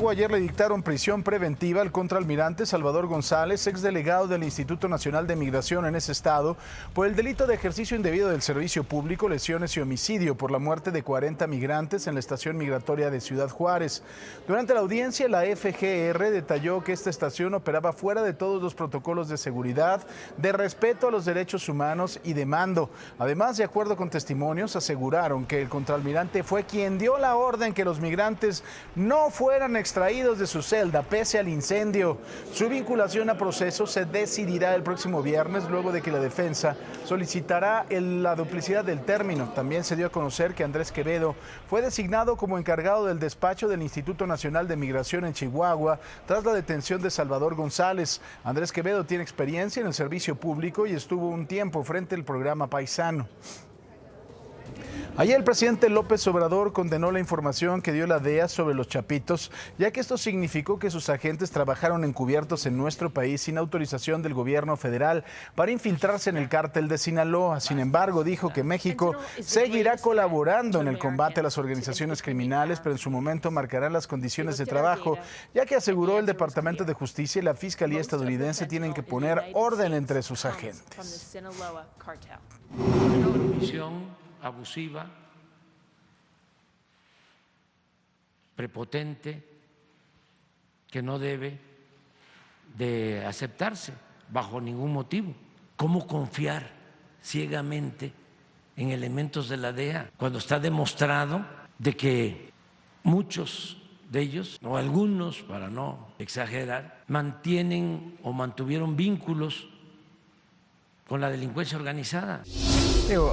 Chihuahua ayer le dictaron prisión preventiva al contraalmirante Salvador González, exdelegado del Instituto Nacional de Migración en ese estado, por el delito de ejercicio indebido del servicio público, lesiones y homicidio por la muerte de 40 migrantes en la estación migratoria de Ciudad Juárez. Durante la audiencia, la FGR detalló que esta estación operaba fuera de todos los protocolos de seguridad, de respeto a los derechos humanos y de mando. Además, de acuerdo con testimonios, aseguraron que el contraalmirante fue quien dio la orden que los migrantes no fueran extraídos de su celda pese al incendio. Su vinculación a proceso se decidirá el próximo viernes, luego de que la defensa solicitará la duplicidad del término. También se dio a conocer que Andrés Quevedo fue designado como encargado del despacho del Instituto Nacional de Migración en Chihuahua tras la detención de Salvador González. Andrés Quevedo tiene experiencia en el servicio público y estuvo un tiempo frente al programa Paisano. Ayer el presidente López Obrador condenó la información que dio la DEA sobre los chapitos, ya que esto significó que sus agentes trabajaron encubiertos en nuestro país sin autorización del gobierno federal para infiltrarse en el cártel de Sinaloa. Sin embargo, dijo que México seguirá colaborando en el combate a las organizaciones criminales, pero en su momento marcará las condiciones de trabajo, ya que aseguró el Departamento de Justicia y la Fiscalía estadounidense tienen que poner orden entre sus agentes. Abusiva, prepotente, que no debe de aceptarse bajo ningún motivo. ¿Cómo confiar ciegamente en elementos de la DEA cuando está demostrado de que muchos de ellos, o algunos, para no exagerar, mantienen o mantuvieron vínculos con la delincuencia organizada?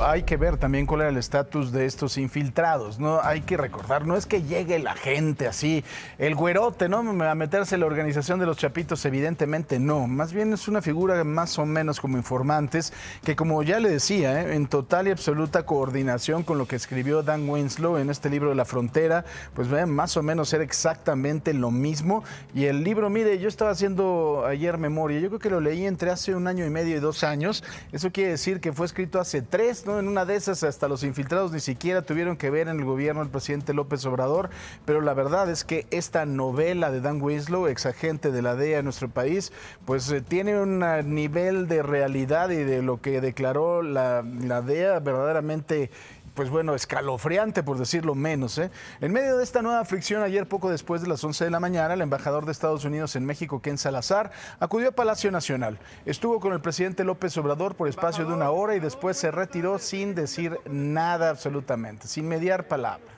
Hay que ver también cuál era el estatus de estos infiltrados, ¿no? Hay que recordar, no es que llegue la gente así, el güerote, ¿no? A meterse en la organización de los chapitos, evidentemente no. Más bien es una figura más o menos como informantes, que como ya le decía, en total y absoluta coordinación con lo que escribió Dan Winslow en este libro de La Frontera, pues más o menos era exactamente lo mismo. Y el libro, mire, yo estaba haciendo ayer memoria, yo creo que lo leí entre hace 1 año y medio y 2 años. Eso quiere decir que fue escrito hace 3, ¿no? En una de esas hasta los infiltrados ni siquiera tuvieron que ver en el gobierno del presidente López Obrador, pero la verdad es que esta novela de Dan Winslow, exagente de la DEA en nuestro país, pues tiene un nivel de realidad y de lo que declaró la DEA verdaderamente, pues bueno, escalofriante por decirlo menos, ¿eh? En medio de esta nueva fricción, ayer poco después de las 11 de la mañana, el embajador de Estados Unidos en México, Ken Salazar, acudió a Palacio Nacional. Estuvo con el presidente López Obrador por espacio de 1 hora y después se retiró sin decir nada absolutamente, sin mediar palabra.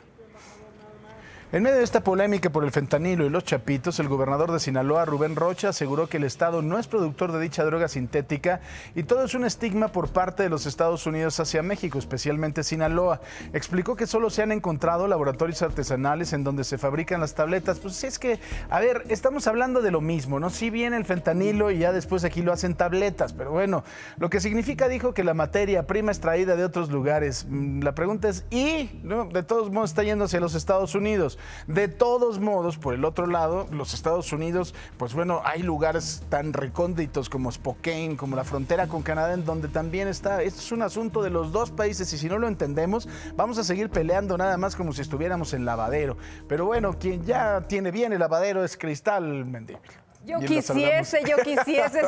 En medio de esta polémica por el fentanilo y los chapitos, el gobernador de Sinaloa, Rubén Rocha, aseguró que el estado no es productor de dicha droga sintética y todo es un estigma por parte de los Estados Unidos hacia México, especialmente Sinaloa. Explicó que solo se han encontrado laboratorios artesanales en donde se fabrican las tabletas. Pues es que, a ver, estamos hablando de lo mismo, ¿no? Sí viene el fentanilo y ya después aquí lo hacen tabletas, pero bueno, lo que significa, dijo, que la materia prima es traída de otros lugares. La pregunta es, ¿y? ¿No? De todos modos está yendo hacia los Estados Unidos. De todos modos, por el otro lado, los Estados Unidos, pues bueno, hay lugares tan recónditos como Spokane, como la frontera con Canadá, en donde también está. Esto es un asunto de los dos países y si no lo entendemos, vamos a seguir peleando nada más como si estuviéramos en lavadero. Pero bueno, quien ya tiene bien el lavadero es Cristal Mendívil. Yo quisiese,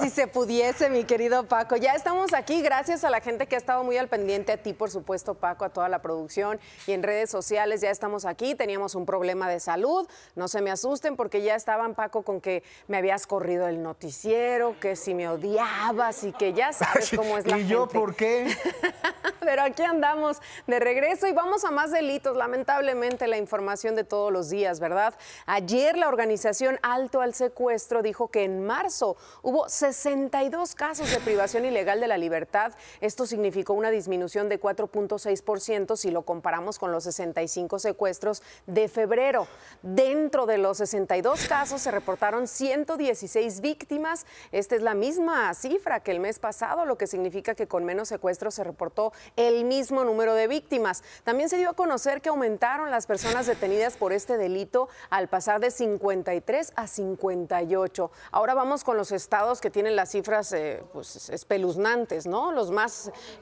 si se pudiese, mi querido Paco. Ya estamos aquí, gracias a la gente que ha estado muy al pendiente, a ti, por supuesto, Paco, a toda la producción y en redes sociales. Ya estamos aquí, teníamos un problema de salud, no se me asusten porque ya estaban, Paco, con que me habías corrido el noticiero, que si me odiabas y que ya sabes cómo es la gente. ¿Y yo por qué? Pero aquí andamos de regreso y vamos a más delitos, lamentablemente la información de todos los días, ¿verdad? Ayer la organización Alto al Secuestro dijo que en marzo hubo 62 casos de privación ilegal de la libertad. Esto significó una disminución de 4.6% si lo comparamos con los 65 secuestros de febrero. Dentro de los 62 casos se reportaron 116 víctimas. Esta es la misma cifra que el mes pasado, lo que significa que con menos secuestros se reportó el mismo número de víctimas. También se dio a conocer que aumentaron las personas detenidas por este delito al pasar de 53 a 58. Ahora vamos con los estados que tienen las cifras pues, espeluznantes, ¿no?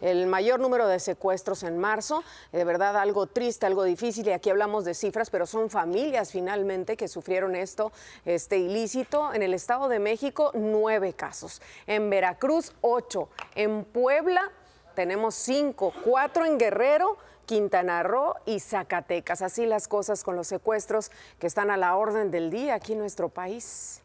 El mayor número de secuestros en marzo, de verdad algo triste, algo difícil, y aquí hablamos de cifras, pero son familias finalmente que sufrieron este ilícito. En el Estado de México, 9 casos, en Veracruz, 8, en Puebla tenemos 5, 4 en Guerrero, Quintana Roo y Zacatecas. Así las cosas con los secuestros que están a la orden del día aquí en nuestro país.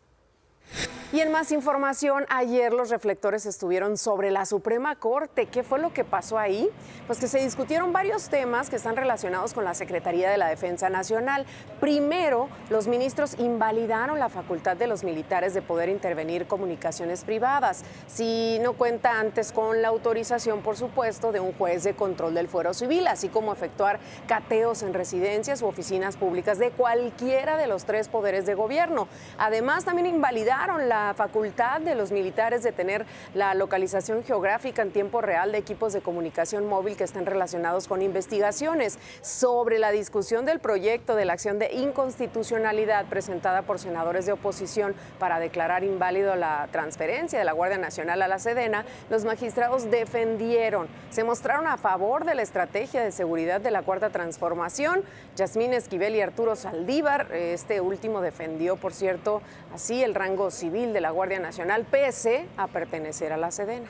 Y en más información, ayer los reflectores estuvieron sobre la Suprema Corte. ¿Qué fue lo que pasó ahí? Pues que se discutieron varios temas que están relacionados con la Secretaría de la Defensa Nacional. Primero, los ministros invalidaron la facultad de los militares de poder intervenir comunicaciones privadas, si no cuenta antes con la autorización, por supuesto, de un juez de control del fuero civil, así como efectuar cateos en residencias u oficinas públicas de cualquiera de los 3 poderes de gobierno. Además, también invalidaron la facultad de los militares de tener la localización geográfica en tiempo real de equipos de comunicación móvil que estén relacionados con investigaciones. Sobre la discusión del proyecto de la acción de inconstitucionalidad presentada por senadores de oposición para declarar inválido la transferencia de la Guardia Nacional a la Sedena, los magistrados defendieron, se mostraron a favor de la estrategia de seguridad de la Cuarta Transformación. Yasmín Esquivel y Arturo Saldívar, este último defendió, por cierto, así el rango civil de la Guardia Nacional, pese a pertenecer a la Sedena.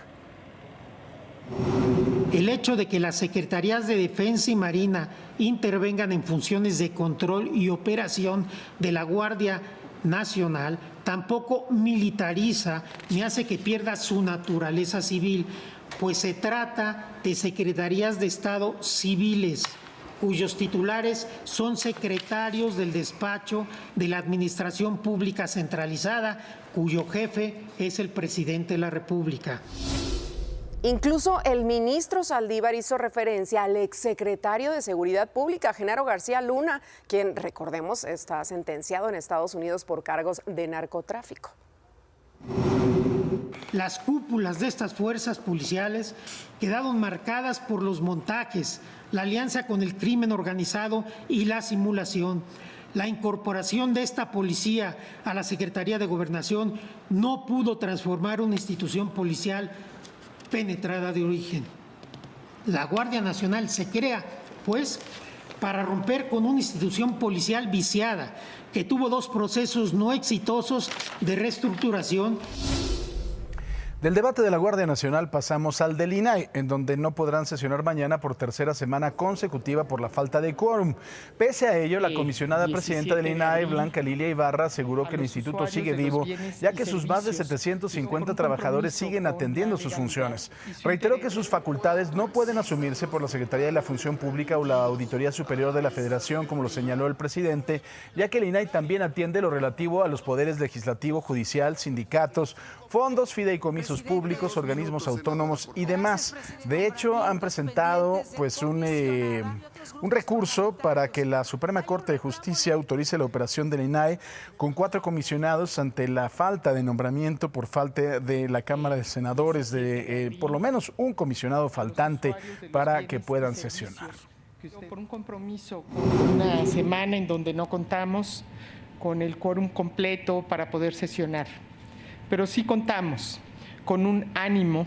El hecho de que las Secretarías de Defensa y Marina intervengan en funciones de control y operación de la Guardia Nacional tampoco militariza ni hace que pierda su naturaleza civil, pues se trata de secretarías de Estado civiles, cuyos titulares son secretarios del despacho de la Administración Pública Centralizada, cuyo jefe es el presidente de la República. Incluso el ministro Saldívar hizo referencia al exsecretario de Seguridad Pública, Genaro García Luna, quien, recordemos, está sentenciado en Estados Unidos por cargos de narcotráfico. Las cúpulas de estas fuerzas policiales quedaron marcadas por los montajes, la alianza con el crimen organizado y la simulación. La incorporación de esta policía a la Secretaría de Gobernación no pudo transformar una institución policial penetrada de origen. La Guardia Nacional se crea, pues, para romper con una institución policial viciada que tuvo 2 procesos no exitosos de reestructuración. Del debate de la Guardia Nacional pasamos al del INAI, en donde no podrán sesionar mañana por tercera semana consecutiva por la falta de quórum. Pese a ello, la comisionada presidenta del INAI, Blanca Lilia Ibarra, aseguró que el instituto sigue vivo, ya que sus más de 750 trabajadores siguen atendiendo sus funciones. Reiteró que sus facultades no pueden asumirse por la Secretaría de la Función Pública o la Auditoría Superior de la Federación, como lo señaló el presidente, ya que el INAI también atiende lo relativo a los poderes legislativo, judicial, sindicatos, fondos, fideicomisos públicos, organismos autónomos y demás. De hecho, han presentado pues un recurso para que la Suprema Corte de Justicia autorice la operación del INAI con 4 comisionados ante la falta de nombramiento por falta de la Cámara de Senadores de por lo menos un comisionado faltante para que puedan sesionar. Por un compromiso, una semana en donde no contamos con el quórum completo para poder sesionar, pero sí contamos con un ánimo,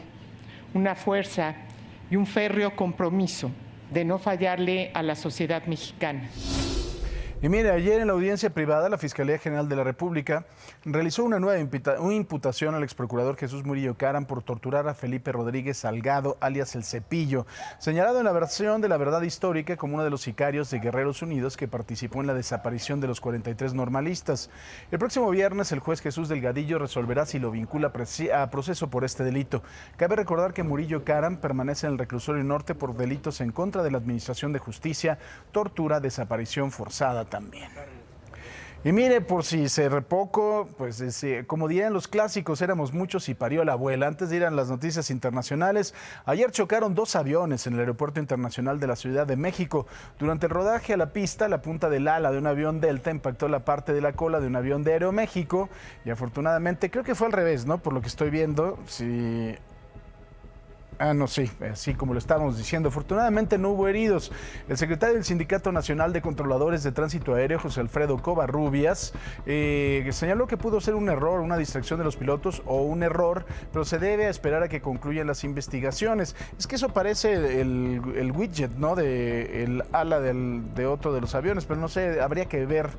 una fuerza y un férreo compromiso de no fallarle a la sociedad mexicana. Y mire, ayer en la audiencia privada, la Fiscalía General de la República realizó una nueva imputación al exprocurador Jesús Murillo Caram por torturar a Felipe Rodríguez Salgado, alias El Cepillo, señalado en la versión de La Verdad Histórica como uno de los sicarios de Guerreros Unidos que participó en la desaparición de los 43 normalistas. El próximo viernes, el juez Jesús Delgadillo resolverá si lo vincula a proceso por este delito. Cabe recordar que Murillo Caram permanece en el reclusorio norte por delitos en contra de la Administración de Justicia, tortura, desaparición forzada también. Y mire, por si se repoco, pues como dirían los clásicos, éramos muchos y parió la abuela. Antes de ir a las noticias internacionales, ayer chocaron 2 aviones en el Aeropuerto Internacional de la Ciudad de México. Durante el rodaje a la pista, la punta del ala de un avión Delta impactó la parte de la cola de un avión de Aeroméxico y afortunadamente, creo que fue al revés, ¿no? Por lo que estoy viendo, sí. No, sí, así como lo estábamos diciendo. Afortunadamente no hubo heridos. El secretario del Sindicato Nacional de Controladores de Tránsito Aéreo, José Alfredo Covarrubias, señaló que pudo ser un error, una distracción de los pilotos o un error, pero se debe esperar a que concluyan las investigaciones. Es que eso parece el widget, ¿no? El ala de otro de los aviones, pero no sé, habría que ver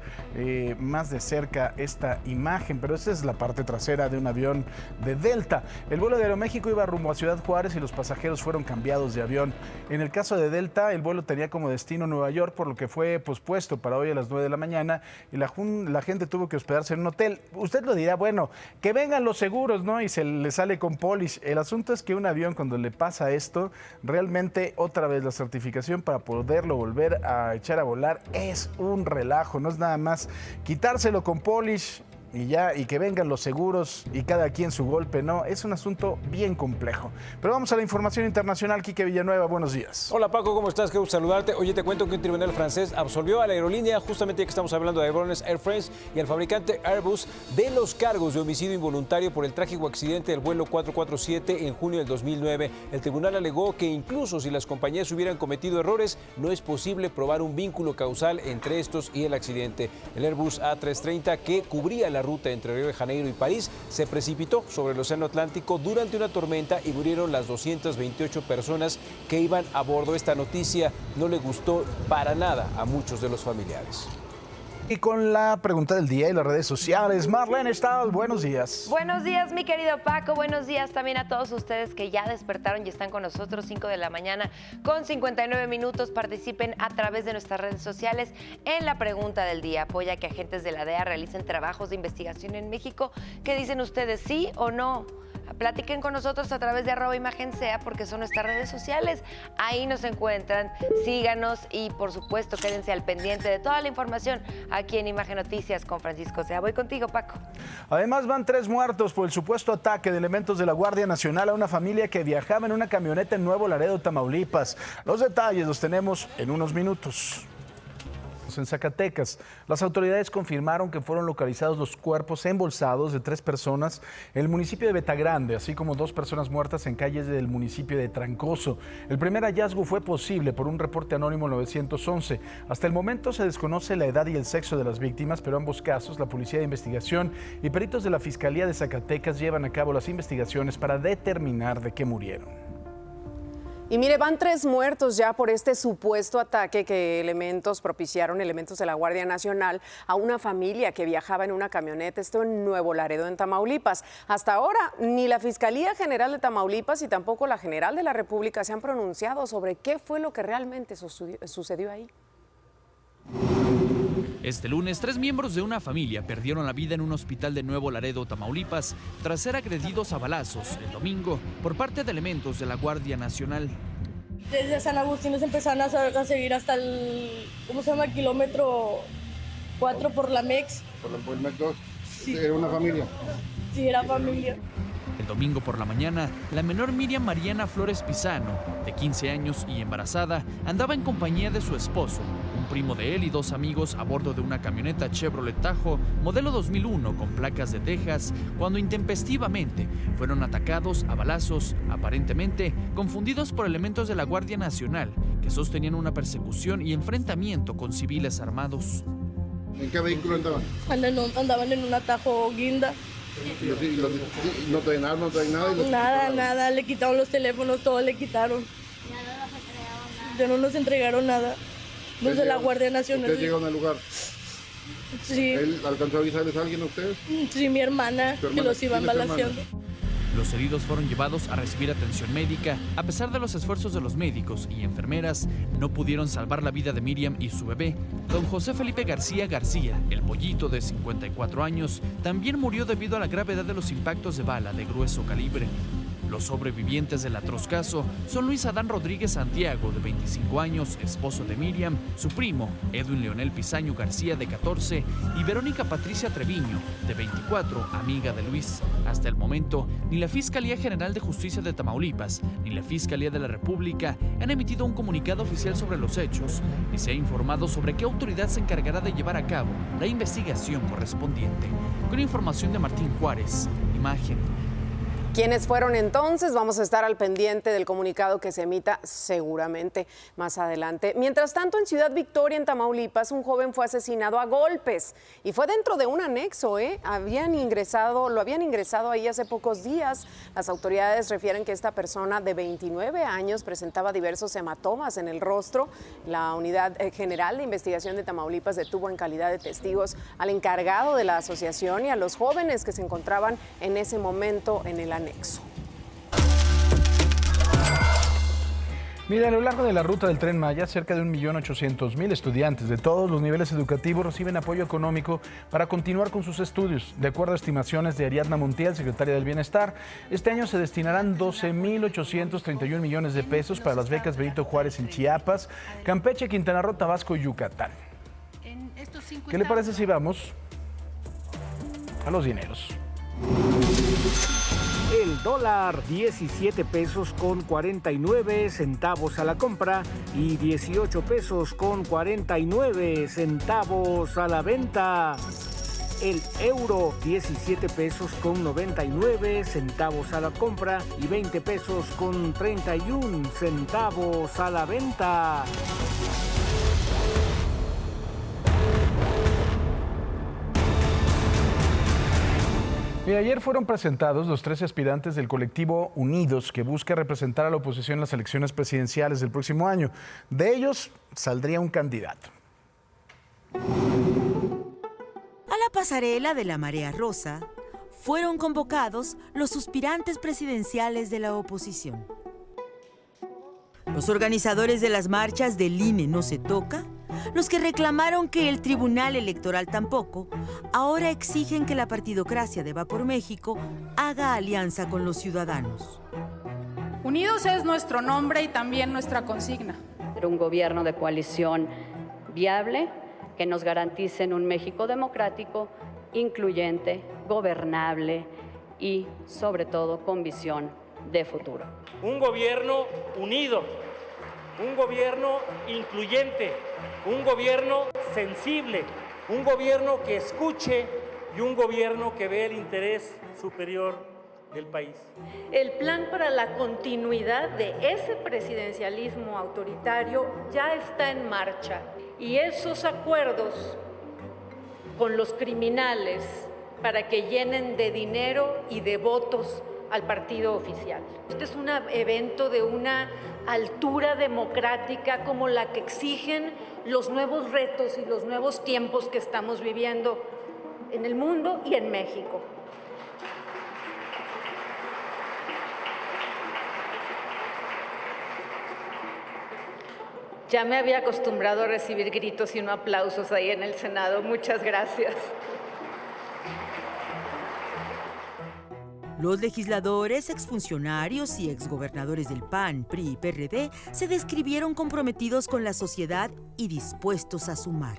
más de cerca esta imagen, pero esta es la parte trasera de un avión de Delta. El vuelo de Aeroméxico iba rumbo a Ciudad Juárez y los pasajeros fueron cambiados de avión. En el caso de Delta, el vuelo tenía como destino Nueva York, por lo que fue pospuesto para hoy a las 9 de la mañana y la gente tuvo que hospedarse en un hotel. Usted lo dirá, bueno, que vengan los seguros, ¿no? Y se le sale con polish. El asunto es que un avión, cuando le pasa esto, realmente otra vez la certificación para poderlo volver a echar a volar es un relajo. No es nada más quitárselo con polish y ya, y que vengan los seguros y cada quien su golpe, no, es un asunto bien complejo. Pero vamos a la información internacional. Quique Villanueva, buenos días. Hola Paco, ¿cómo estás? Qué gusto saludarte. Oye, te cuento que un tribunal francés absolvió a la aerolínea, justamente ya que estamos hablando de aviones, Air France, y al fabricante Airbus de los cargos de homicidio involuntario por el trágico accidente del vuelo 447 en junio del 2009. El tribunal alegó que incluso si las compañías hubieran cometido errores, no es posible probar un vínculo causal entre estos y el accidente. El Airbus A330, que cubría la ruta entre Río de Janeiro y París, se precipitó sobre el Océano Atlántico durante una tormenta y murieron las 228 personas que iban a bordo. Esta noticia no le gustó para nada a muchos de los familiares. Y con la pregunta del día y las redes sociales, Marlene Stahl, buenos días. Buenos días, mi querido Paco. Buenos días también a todos ustedes que ya despertaron y están con nosotros, 5 de la mañana con 59 minutos. Participen a través de nuestras redes sociales en la pregunta del día. Apoya que agentes de la DEA realicen trabajos de investigación en México. ¿Qué dicen ustedes, sí o no? Platiquen con nosotros a través de @imagen_sea, porque son nuestras redes sociales. Ahí nos encuentran, síganos y por supuesto quédense al pendiente de toda la información aquí en Imagen Noticias con Francisco Sea. Voy contigo, Paco. Además van 3 muertos por el supuesto ataque de elementos de la Guardia Nacional a una familia que viajaba en una camioneta en Nuevo Laredo, Tamaulipas. Los detalles los tenemos en unos minutos. En Zacatecas, las autoridades confirmaron que fueron localizados los cuerpos embolsados de 3 personas en el municipio de Betagrande, así como 2 personas muertas en calles del municipio de Trancoso. El primer hallazgo fue posible por un reporte anónimo 911. Hasta el momento se desconoce la edad y el sexo de las víctimas, pero ambos casos, la Policía de Investigación y peritos de la Fiscalía de Zacatecas llevan a cabo las investigaciones para determinar de qué murieron. Y mire, van 3 muertos ya por este supuesto ataque que elementos de la Guardia Nacional a una familia que viajaba en una camioneta, esto en Nuevo Laredo, en Tamaulipas. Hasta ahora, ni la Fiscalía General de Tamaulipas y tampoco la General de la República se han pronunciado sobre qué fue lo que realmente sucedió ahí. Este lunes, 3 miembros de una familia perdieron la vida en un hospital de Nuevo Laredo, Tamaulipas, tras ser agredidos a balazos el domingo por parte de elementos de la Guardia Nacional. Desde San Agustín nos empezaron a seguir hasta el, kilómetro 4 por la MEX. ¿Por el MEX 2? Sí. ¿Era una familia? Sí, era familia. El domingo por la mañana, la menor Miriam Mariana Flores Pizano, de 15 años y embarazada, andaba en compañía de su esposo, un primo de él y 2 amigos a bordo de una camioneta Chevrolet Tahoe, modelo 2001 con placas de Texas, cuando intempestivamente fueron atacados a balazos, aparentemente confundidos por elementos de la Guardia Nacional, que sostenían una persecución y enfrentamiento con civiles armados. ¿En qué vehículo andaban? Andaban en una Tahoe guinda. ¿No traen armas, no traen nada? Nada, le quitaron los teléfonos, todo le quitaron. Ya no nos entregaron nada. Los de la Guardia Nacional. ¿Ustedes llegaron al lugar? Sí. ¿Él alcanzó a avisarles a alguien a ustedes? Sí, mi hermana, que los iban balaceando. Los heridos fueron llevados a recibir atención médica. A pesar de los esfuerzos de los médicos y enfermeras, no pudieron salvar la vida de Miriam y su bebé. Don José Felipe García, el pollito de 54 años, también murió debido a la gravedad de los impactos de bala de grueso calibre. Los sobrevivientes del atroz caso son Luis Adán Rodríguez Santiago, de 25 años, esposo de Miriam, su primo, Edwin Leonel Pizaño García, de 14, y Verónica Patricia Treviño, de 24, amiga de Luis. Hasta el momento, ni la Fiscalía General de Justicia de Tamaulipas, ni la Fiscalía de la República han emitido un comunicado oficial sobre los hechos, ni se ha informado sobre qué autoridad se encargará de llevar a cabo la investigación correspondiente. Con información de Martín Juárez, Imagen. ¿Quiénes fueron entonces? Vamos a estar al pendiente del comunicado que se emita seguramente más adelante. Mientras tanto, en Ciudad Victoria, en Tamaulipas, un joven fue asesinado a golpes y fue dentro de un anexo, ¿eh? Lo habían ingresado ahí hace pocos días. Las autoridades refieren que esta persona de 29 años presentaba diversos hematomas en el rostro. La Unidad General de Investigación de Tamaulipas detuvo en calidad de testigos al encargado de la asociación y a los jóvenes que se encontraban en ese momento en el anexo. Mira, a lo largo de la ruta del Tren Maya, cerca de 1.800.000 estudiantes de todos los niveles educativos reciben apoyo económico para continuar con sus estudios. De acuerdo a estimaciones de Ariadna Montiel, secretaria del Bienestar, este año se destinarán 12.831 millones de pesos para las becas Benito Juárez en Chiapas, Campeche, Quintana Roo, Tabasco y Yucatán. ¿Qué le parece si vamos a los dineros? El dólar, 17 pesos con 49 centavos a la compra y 18 pesos con 49 centavos a la venta. El euro, 17 pesos con 99 centavos a la compra y 20 pesos con 31 centavos a la venta. Mira, ayer fueron presentados los 13 aspirantes del colectivo Unidos, que busca representar a la oposición en las elecciones presidenciales del próximo año. De ellos saldría un candidato. A la pasarela de la Marea Rosa fueron convocados los aspirantes presidenciales de la oposición. Los organizadores de las marchas del INE no se toca, los que reclamaron que el Tribunal Electoral tampoco, ahora exigen que la partidocracia de Va por México haga alianza con los ciudadanos. Unidos es nuestro nombre y también nuestra consigna. Un gobierno de coalición viable que nos garantice un México democrático, incluyente, gobernable y, sobre todo, con visión de futuro. Un gobierno unido, un gobierno incluyente, un gobierno sensible, un gobierno que escuche y un gobierno que vea el interés superior del país. El plan para la continuidad de ese presidencialismo autoritario ya está en marcha y esos acuerdos con los criminales para que llenen de dinero y de votos al partido oficial. Este es un evento de una altura democrática como la que exigen los nuevos retos y los nuevos tiempos que estamos viviendo en el mundo y en México. Ya me había acostumbrado a recibir gritos y no aplausos ahí en el Senado. Muchas gracias. Los legisladores, exfuncionarios y exgobernadores del PAN, PRI y PRD se describieron comprometidos con la sociedad y dispuestos a sumar.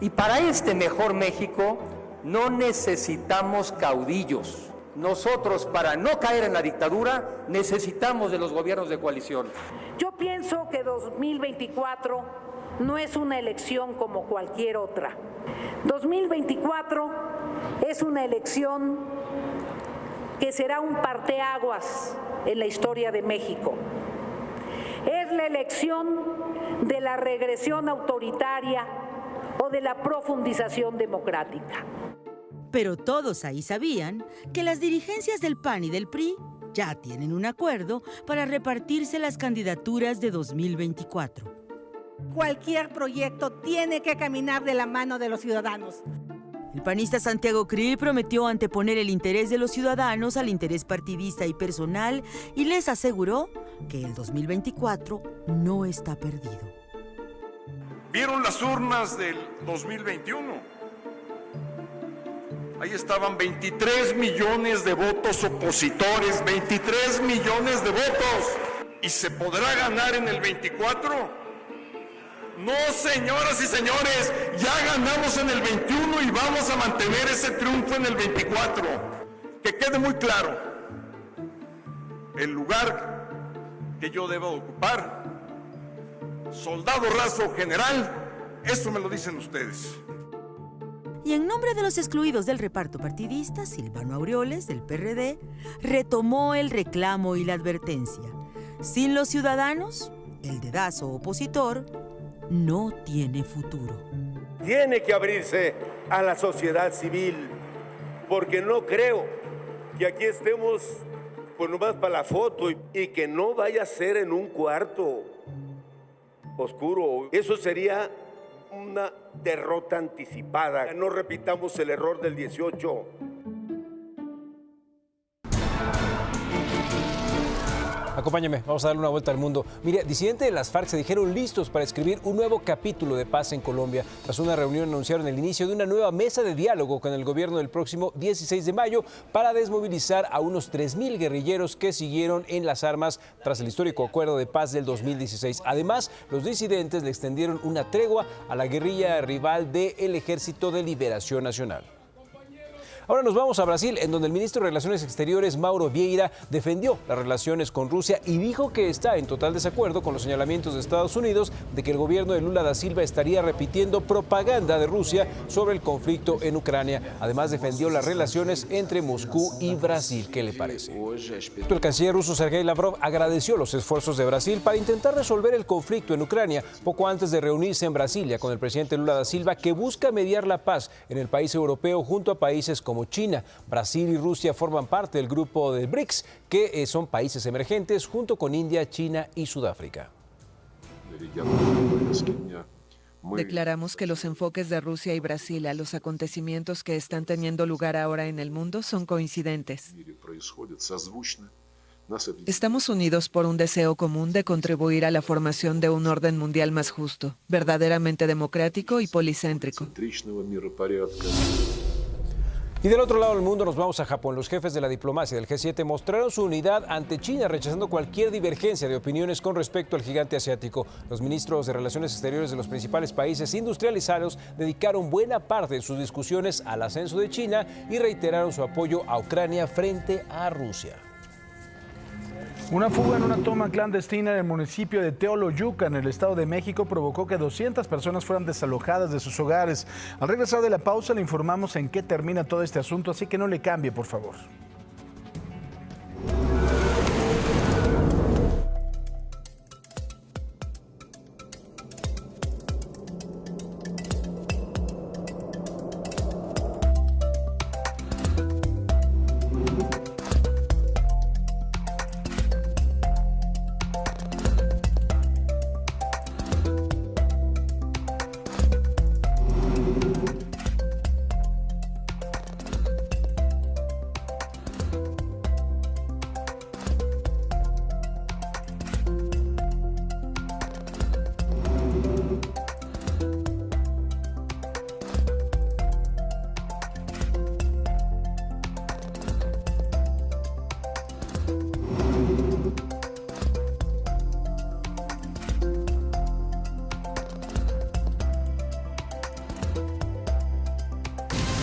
Y para este mejor México no necesitamos caudillos. Nosotros, para no caer en la dictadura, necesitamos de los gobiernos de coalición. Yo pienso que 2024 no es una elección como cualquier otra. 2024 es una elección que será un parteaguas en la historia de México. Es la elección de la regresión autoritaria o de la profundización democrática. Pero todos ahí sabían que las dirigencias del PAN y del PRI ya tienen un acuerdo para repartirse las candidaturas de 2024. Cualquier proyecto tiene que caminar de la mano de los ciudadanos. El panista Santiago Krill prometió anteponer el interés de los ciudadanos al interés partidista y personal y les aseguró que el 2024 no está perdido. ¿Vieron las urnas del 2021? Ahí estaban 23 millones de votos opositores, 23 millones de votos. ¿Y se podrá ganar en el 24? No, señoras y señores, ya ganamos en el 21 y vamos a mantener ese triunfo en el 24. Que quede muy claro, el lugar que yo debo ocupar, soldado raso general, eso me lo dicen ustedes. Y en nombre de los excluidos del reparto partidista, Silvano Aureoles, del PRD, retomó el reclamo y la advertencia. Sin los ciudadanos, el dedazo opositor no tiene futuro. Tiene que abrirse a la sociedad civil, porque no creo que aquí estemos pues nomás para la foto y que no vaya a ser en un cuarto oscuro. Eso sería una derrota anticipada. No repitamos el error del 18. Acompáñame, vamos a darle una vuelta al mundo. Mire, disidentes de las FARC se dijeron listos para escribir un nuevo capítulo de paz en Colombia. Tras una reunión anunciaron el inicio de una nueva mesa de diálogo con el gobierno del próximo 16 de mayo para desmovilizar a unos 3.000 guerrilleros que siguieron en las armas tras el histórico acuerdo de paz del 2016. Además, los disidentes le extendieron una tregua a la guerrilla rival del Ejército de Liberación Nacional. Ahora nos vamos a Brasil, en donde el ministro de Relaciones Exteriores, Mauro Vieira, defendió las relaciones con Rusia y dijo que está en total desacuerdo con los señalamientos de Estados Unidos de que el gobierno de Lula da Silva estaría repitiendo propaganda de Rusia sobre el conflicto en Ucrania. Además, defendió las relaciones entre Moscú y Brasil. ¿Qué le parece? El canciller ruso Sergei Lavrov agradeció los esfuerzos de Brasil para intentar resolver el conflicto en Ucrania, poco antes de reunirse en Brasilia con el presidente Lula da Silva, que busca mediar la paz en el país europeo junto a países como China. Brasil y Rusia forman parte del grupo de BRICS, que son países emergentes junto con India, China y Sudáfrica. Declaramos que los enfoques de Rusia y Brasil a los acontecimientos que están teniendo lugar ahora en el mundo son coincidentes. Estamos unidos por un deseo común de contribuir a la formación de un orden mundial más justo, verdaderamente democrático y policéntrico. Y del otro lado del mundo nos vamos a Japón. Los jefes de la diplomacia del G7 mostraron su unidad ante China, rechazando cualquier divergencia de opiniones con respecto al gigante asiático. Los ministros de Relaciones Exteriores de los principales países industrializados dedicaron buena parte de sus discusiones al ascenso de China y reiteraron su apoyo a Ucrania frente a Rusia. Una fuga en una toma clandestina en el municipio de Teoloyuca, en el Estado de México, provocó que 200 personas fueran desalojadas de sus hogares. Al regresar de la pausa le informamos en qué termina todo este asunto, así que no le cambie, por favor.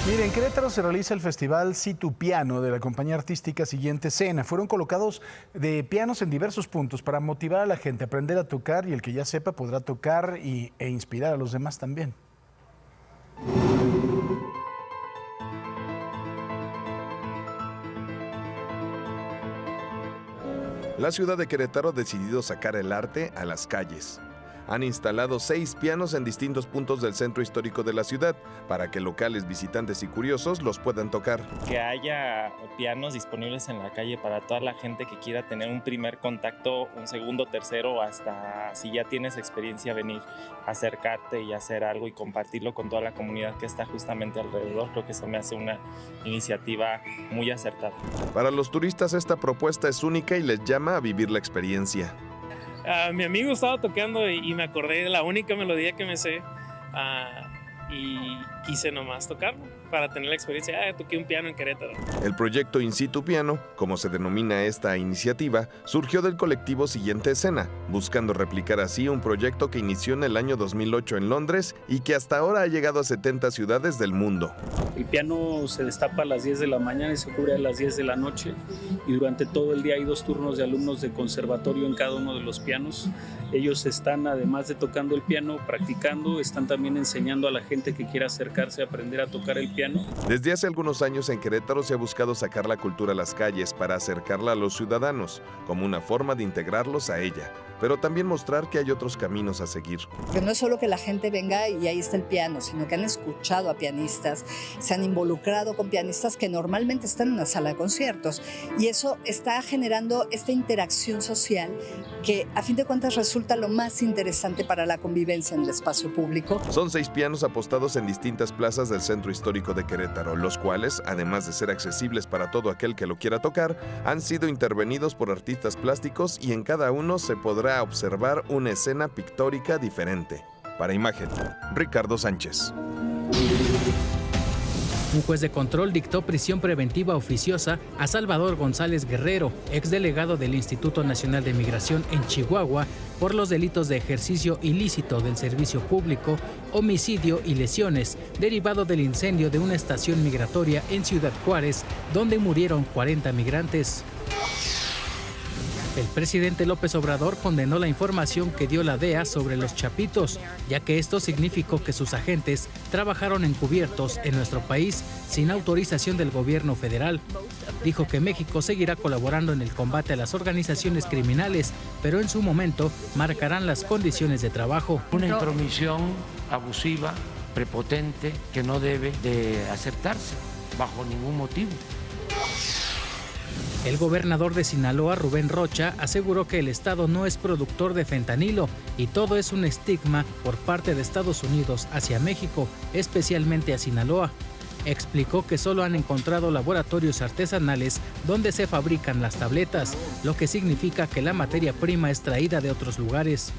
Mire, en Querétaro se realiza el festival Si Tu Piano de la compañía artística Siguiente Escena. Fueron colocados de pianos en diversos puntos para motivar a la gente a aprender a tocar, y el que ya sepa podrá tocar e inspirar a los demás también. La ciudad de Querétaro ha decidido sacar el arte a las calles. Han instalado 6 pianos en distintos puntos del centro histórico de la ciudad para que locales, visitantes y curiosos los puedan tocar. Que haya pianos disponibles en la calle para toda la gente que quiera tener un primer contacto, un segundo, tercero, hasta si ya tienes experiencia, venir, acercarte y hacer algo y compartirlo con toda la comunidad que está justamente alrededor. Creo que eso me hace una iniciativa muy acertada. Para los turistas esta propuesta es única y les llama a vivir la experiencia. Mi amigo estaba tocando y me acordé de la única melodía que me sé y quise nomás tocarlo para tener la experiencia. Toqué un piano en Querétaro. El proyecto In Situ Piano, como se denomina esta iniciativa, surgió del colectivo Siguiente Escena, buscando replicar así un proyecto que inició en el año 2008 en Londres y que hasta ahora ha llegado a 70 ciudades del mundo. El piano se destapa a las 10 de la mañana y se cubre a las 10 de la noche, y durante todo el día hay 2 turnos de alumnos de conservatorio en cada uno de los pianos. Ellos están, además de tocando el piano, practicando, están también enseñando a la gente que quiera acercarse acercarse a aprender a tocar el piano. Desde hace algunos años en Querétaro se ha buscado sacar la cultura a las calles para acercarla a los ciudadanos, como una forma de integrarlos a ella, pero también mostrar que hay otros caminos a seguir. Que no es solo que la gente venga y ahí está el piano, sino que han escuchado a pianistas, se han involucrado con pianistas que normalmente están en la sala de conciertos, y eso está generando esta interacción social que a fin de cuentas resulta lo más interesante para la convivencia en el espacio público. Son 6 pianos apostados en distintas plazas del centro histórico de Querétaro, los cuales, además de ser accesibles para todo aquel que lo quiera tocar, han sido intervenidos por artistas plásticos y en cada uno se podrá observar una escena pictórica diferente. Para Imagen, Ricardo Sánchez. Un juez de control dictó prisión preventiva oficiosa a Salvador González Guerrero, exdelegado del Instituto Nacional de Migración en Chihuahua, por los delitos de ejercicio ilícito del servicio público, homicidio y lesiones, derivado del incendio de una estación migratoria en Ciudad Juárez, donde murieron 40 migrantes. El presidente López Obrador condenó la información que dio la DEA sobre los chapitos, ya que esto significó que sus agentes trabajaron encubiertos en nuestro país sin autorización del gobierno federal. Dijo que México seguirá colaborando en el combate a las organizaciones criminales, pero en su momento marcarán las condiciones de trabajo. Una intromisión abusiva, prepotente, que no debe de aceptarse bajo ningún motivo. El gobernador de Sinaloa, Rubén Rocha, aseguró que el estado no es productor de fentanilo y todo es un estigma por parte de Estados Unidos hacia México, especialmente a Sinaloa. Explicó que solo han encontrado laboratorios artesanales donde se fabrican las tabletas, lo que significa que la materia prima es traída de otros lugares.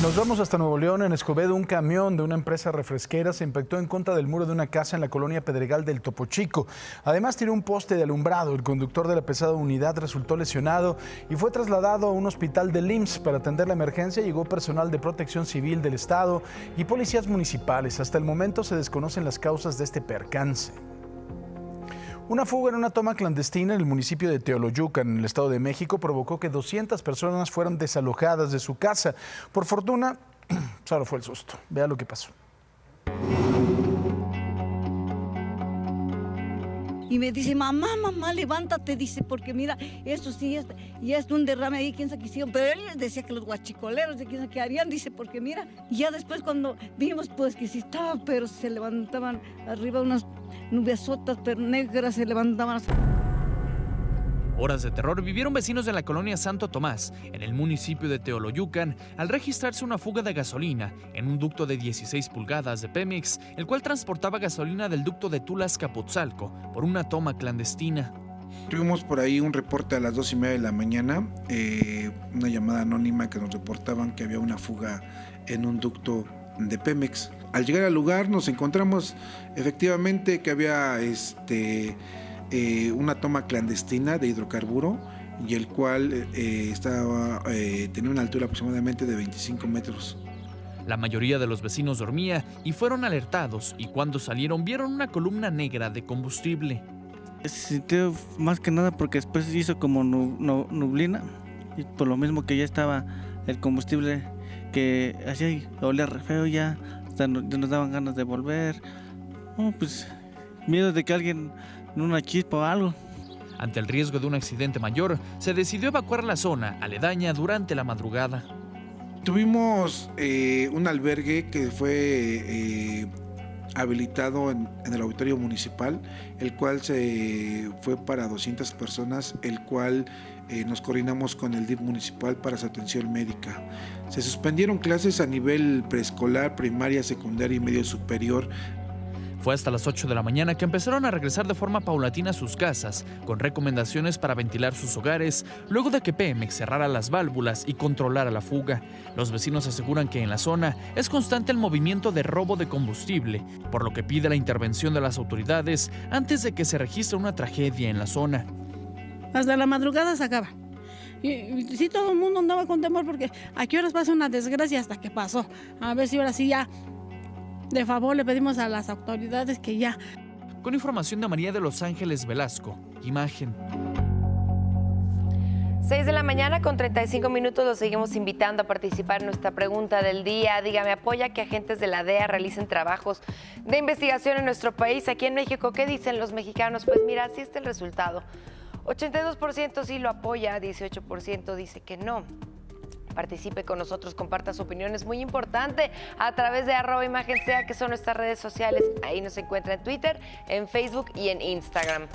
Nos vamos hasta Nuevo León. En Escobedo, un camión de una empresa refresquera se impactó en contra del muro de una casa en la colonia Pedregal del Topo Chico. Además, tiró un poste de alumbrado. El conductor de la pesada unidad resultó lesionado y fue trasladado a un hospital del IMSS. Para atender la emergencia llegó personal de Protección Civil del Estado y policías municipales. Hasta el momento se desconocen las causas de este percance. Una fuga en una toma clandestina en el municipio de Teoloyucan, en el Estado de México, provocó que 200 personas fueran desalojadas de su casa. Por fortuna, solo fue el susto. Vea lo que pasó. Y me dice, mamá, levántate, dice, porque mira, esto sí, ya es un derrame ahí, quién sabe qué hicieron. Pero él decía que los guachicoleros, de quién sabe qué harían, dice, porque mira, y ya después cuando vimos, pues que sí estaba, pero se levantaban arriba unas nubesotas, pero negras, se levantaban. Horas de terror vivieron vecinos de la colonia Santo Tomás, en el municipio de Teoloyucan, al registrarse una fuga de gasolina en un ducto de 16 pulgadas de Pemex, el cual transportaba gasolina del ducto de Tulas-Capotzalco por una toma clandestina. Tuvimos por ahí un reporte a las 2:30 de la mañana, una llamada anónima que nos reportaban que había una fuga en un ducto de Pemex. Al llegar al lugar nos encontramos efectivamente que había una toma clandestina de hidrocarburo y el cual tenía una altura aproximadamente de 25 metros. La mayoría de los vecinos dormía y fueron alertados, y cuando salieron vieron una columna negra de combustible. Se sintió más que nada porque después se hizo como nublina, y por lo mismo que ya estaba el combustible que hacía olía re feo, ya hasta nos daban ganas de volver. Pues miedo de que alguien, una chispa o algo. Ante el riesgo de un accidente mayor, se decidió evacuar la zona aledaña durante la madrugada. Tuvimos un albergue que fue habilitado en el auditorio municipal, el cual se fue para 200 personas, el cual nos coordinamos con el DIF municipal para su atención médica. Se suspendieron clases a nivel preescolar, primaria, secundaria y medio superior. Fue hasta las 8 de la mañana que empezaron a regresar de forma paulatina a sus casas, con recomendaciones para ventilar sus hogares, luego de que Pemex cerrara las válvulas y controlara la fuga. Los vecinos aseguran que en la zona es constante el movimiento de robo de combustible, por lo que pide la intervención de las autoridades antes de que se registre una tragedia en la zona. Hasta la madrugada se acaba. Y sí, todo el mundo andaba con temor porque a qué horas pasa una desgracia hasta que pasó. A ver si ahora sí ya, de favor, le pedimos a las autoridades que ya. Con información de María de Los Ángeles Velasco, Imagen. 6 de la mañana con 35 minutos, los seguimos invitando a participar en nuestra pregunta del día. Dígame, ¿apoya que agentes de la DEA realicen trabajos de investigación en nuestro país? Aquí en México, ¿qué dicen los mexicanos? Pues mira, así está el resultado. 82% sí lo apoya, 18% dice que no. Participe con nosotros, comparta su opinión, es muy importante a través de @imagen_sea, que son nuestras redes sociales. Ahí nos encuentra en Twitter, en Facebook y en Instagram.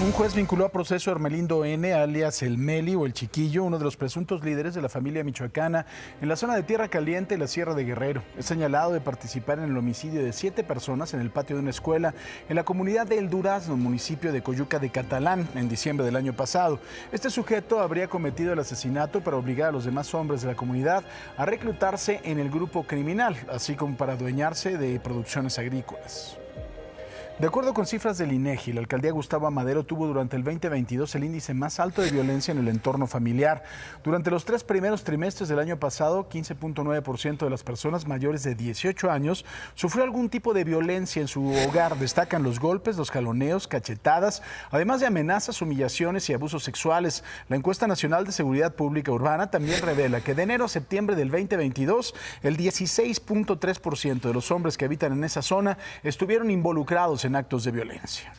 Un juez vinculó a proceso a Hermelindo N., alias El Meli o El Chiquillo, uno de los presuntos líderes de la familia michoacana en la zona de Tierra Caliente y la Sierra de Guerrero. Es señalado de participar en el homicidio de 7 personas en el patio de una escuela en la comunidad de El Durazno, municipio de Coyuca de Catalán, en diciembre del año pasado. Este sujeto habría cometido el asesinato para obligar a los demás hombres de la comunidad a reclutarse en el grupo criminal, así como para adueñarse de producciones agrícolas. De acuerdo con cifras del INEGI, la alcaldía Gustavo Amadero tuvo durante el 2022 el índice más alto de violencia en el entorno familiar. Durante los 3 primeros trimestres del año pasado, 15.9% de las personas mayores de 18 años sufrió algún tipo de violencia en su hogar. Destacan los golpes, los jaloneos, cachetadas, además de amenazas, humillaciones y abusos sexuales. La encuesta nacional de seguridad pública urbana también revela que de enero a septiembre del 2022, el 16.3% de los hombres que habitan en esa zona estuvieron involucrados en actos de violencia.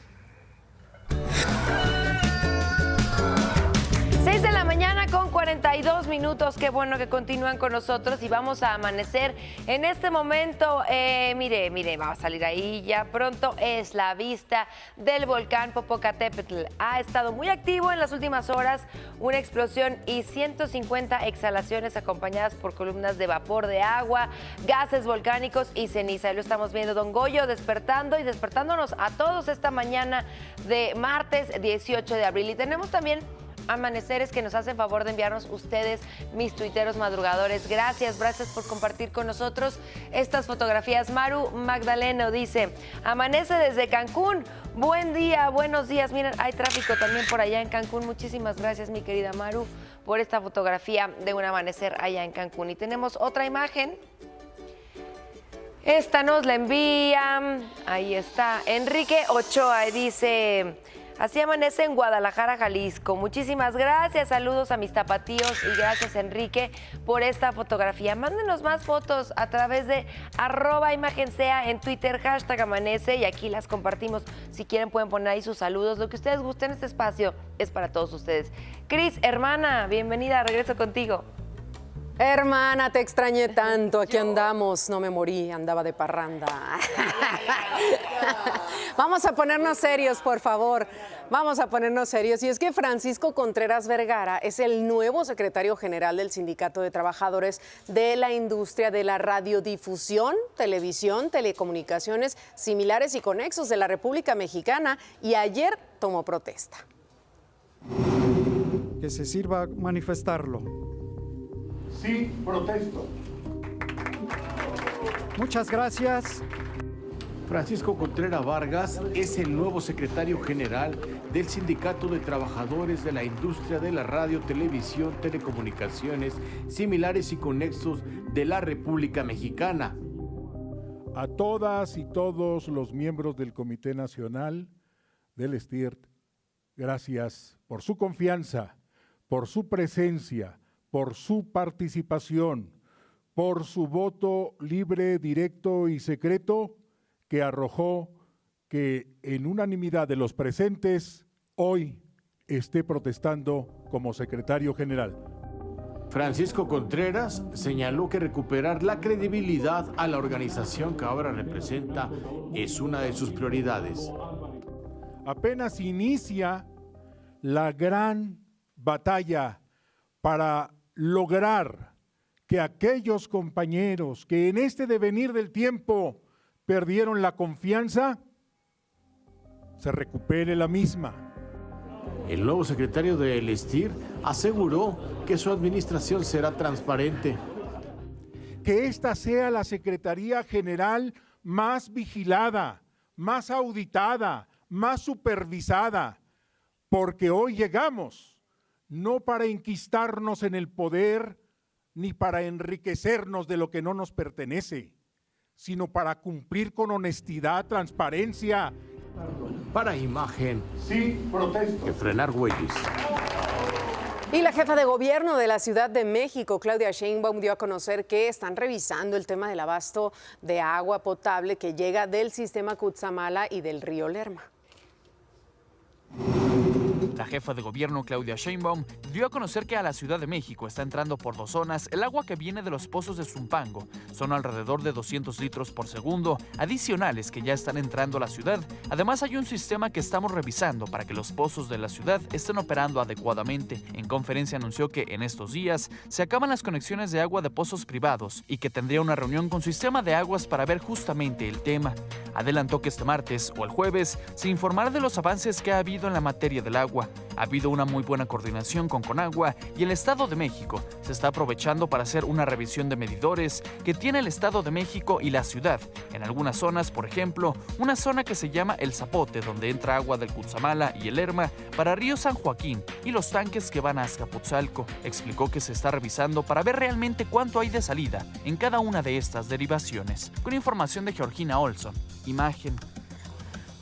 6 de la mañana con 42 minutos. Qué bueno que continúan con nosotros y vamos a amanecer en este momento. Mire, va a salir ahí ya pronto. Es la vista del volcán Popocatépetl. Ha estado muy activo en las últimas horas. Una explosión y 150 exhalaciones acompañadas por columnas de vapor de agua, gases volcánicos y ceniza. Ahí lo estamos viendo, Don Goyo, despertando y despertándonos a todos esta mañana de martes 18 de abril. Y tenemos también amaneceres que nos hacen favor de enviarnos ustedes, mis tuiteros madrugadores. Gracias por compartir con nosotros estas fotografías. Maru Magdaleno dice: amanece desde Cancún. Buen día, buenos días. Miren, hay tráfico también por allá en Cancún. Muchísimas gracias, mi querida Maru, por esta fotografía de un amanecer allá en Cancún. Y tenemos otra imagen. Esta nos la envía, ahí está, Enrique Ochoa, y dice: así amanece en Guadalajara, Jalisco. Muchísimas gracias, saludos a mis tapatíos y gracias, Enrique, por esta fotografía. Mándenos más fotos a través de @imagen_sea en Twitter, #amanece, y aquí las compartimos. Si quieren pueden poner ahí sus saludos, lo que ustedes gusten. Este espacio es para todos ustedes. Cris, hermana, bienvenida, regreso contigo. Hermana, te extrañé tanto, aquí andamos, no me morí, andaba de parranda. Vamos a ponernos serios, por favor, vamos a ponernos serios. Y es que Francisco Contreras Vergara es el nuevo secretario general del Sindicato de Trabajadores de la Industria de la Radiodifusión, Televisión, Telecomunicaciones Similares y Conexos de la República Mexicana, y ayer tomó protesta. Que se sirva manifestarlo. Sí, protesto. Muchas gracias. Francisco Contreras Vargas es el nuevo secretario general del Sindicato de Trabajadores de la Industria de la Radio, Televisión, Telecomunicaciones Similares y Conexos de la República Mexicana. A todas y todos los miembros del Comité Nacional del STIRT, gracias por su confianza, por su presencia, por su participación, por su voto libre, directo y secreto que arrojó que en unanimidad de los presentes hoy esté protestando como secretario general. Francisco Contreras señaló que recuperar la credibilidad a la organización que ahora representa es una de sus prioridades. Apenas inicia la gran batalla para lograr que aquellos compañeros que en este devenir del tiempo perdieron la confianza, se recupere la misma. El nuevo secretario del STIR aseguró que su administración será transparente. Que esta sea la Secretaría General más vigilada, más auditada, más supervisada, porque hoy llegamos no para enquistarnos en el poder ni para enriquecernos de lo que no nos pertenece, sino para cumplir con honestidad, transparencia. Para Imagen, sí, protesto. Que frenar güeyes. Y la jefa de gobierno de la Ciudad de México, Claudia Sheinbaum, dio a conocer que están revisando el tema del abasto de agua potable que llega del sistema Cutzamala y del río Lerma. La jefa de gobierno, Claudia Sheinbaum, dio a conocer que a la Ciudad de México está entrando por 2 zonas el agua que viene de los pozos de Zumpango. Son alrededor de 200 litros por segundo, adicionales que ya están entrando a la ciudad. Además, hay un sistema que estamos revisando para que los pozos de la ciudad estén operando adecuadamente. En conferencia anunció que en estos días se acaban las conexiones de agua de pozos privados y que tendría una reunión con Sistema de Aguas para ver justamente el tema. Adelantó que este martes o el jueves se informará de los avances que ha habido en la materia del agua. Ha habido una muy buena coordinación con Conagua y el Estado de México se está aprovechando para hacer una revisión de medidores que tiene el Estado de México y la ciudad. En algunas zonas, por ejemplo, una zona que se llama El Zapote, donde entra agua del Cutzamala y el Lerma para Río San Joaquín y los tanques que van a Azcapotzalco. Explicó que se está revisando para ver realmente cuánto hay de salida en cada una de estas derivaciones. Con información de Georgina Olson, Imagen.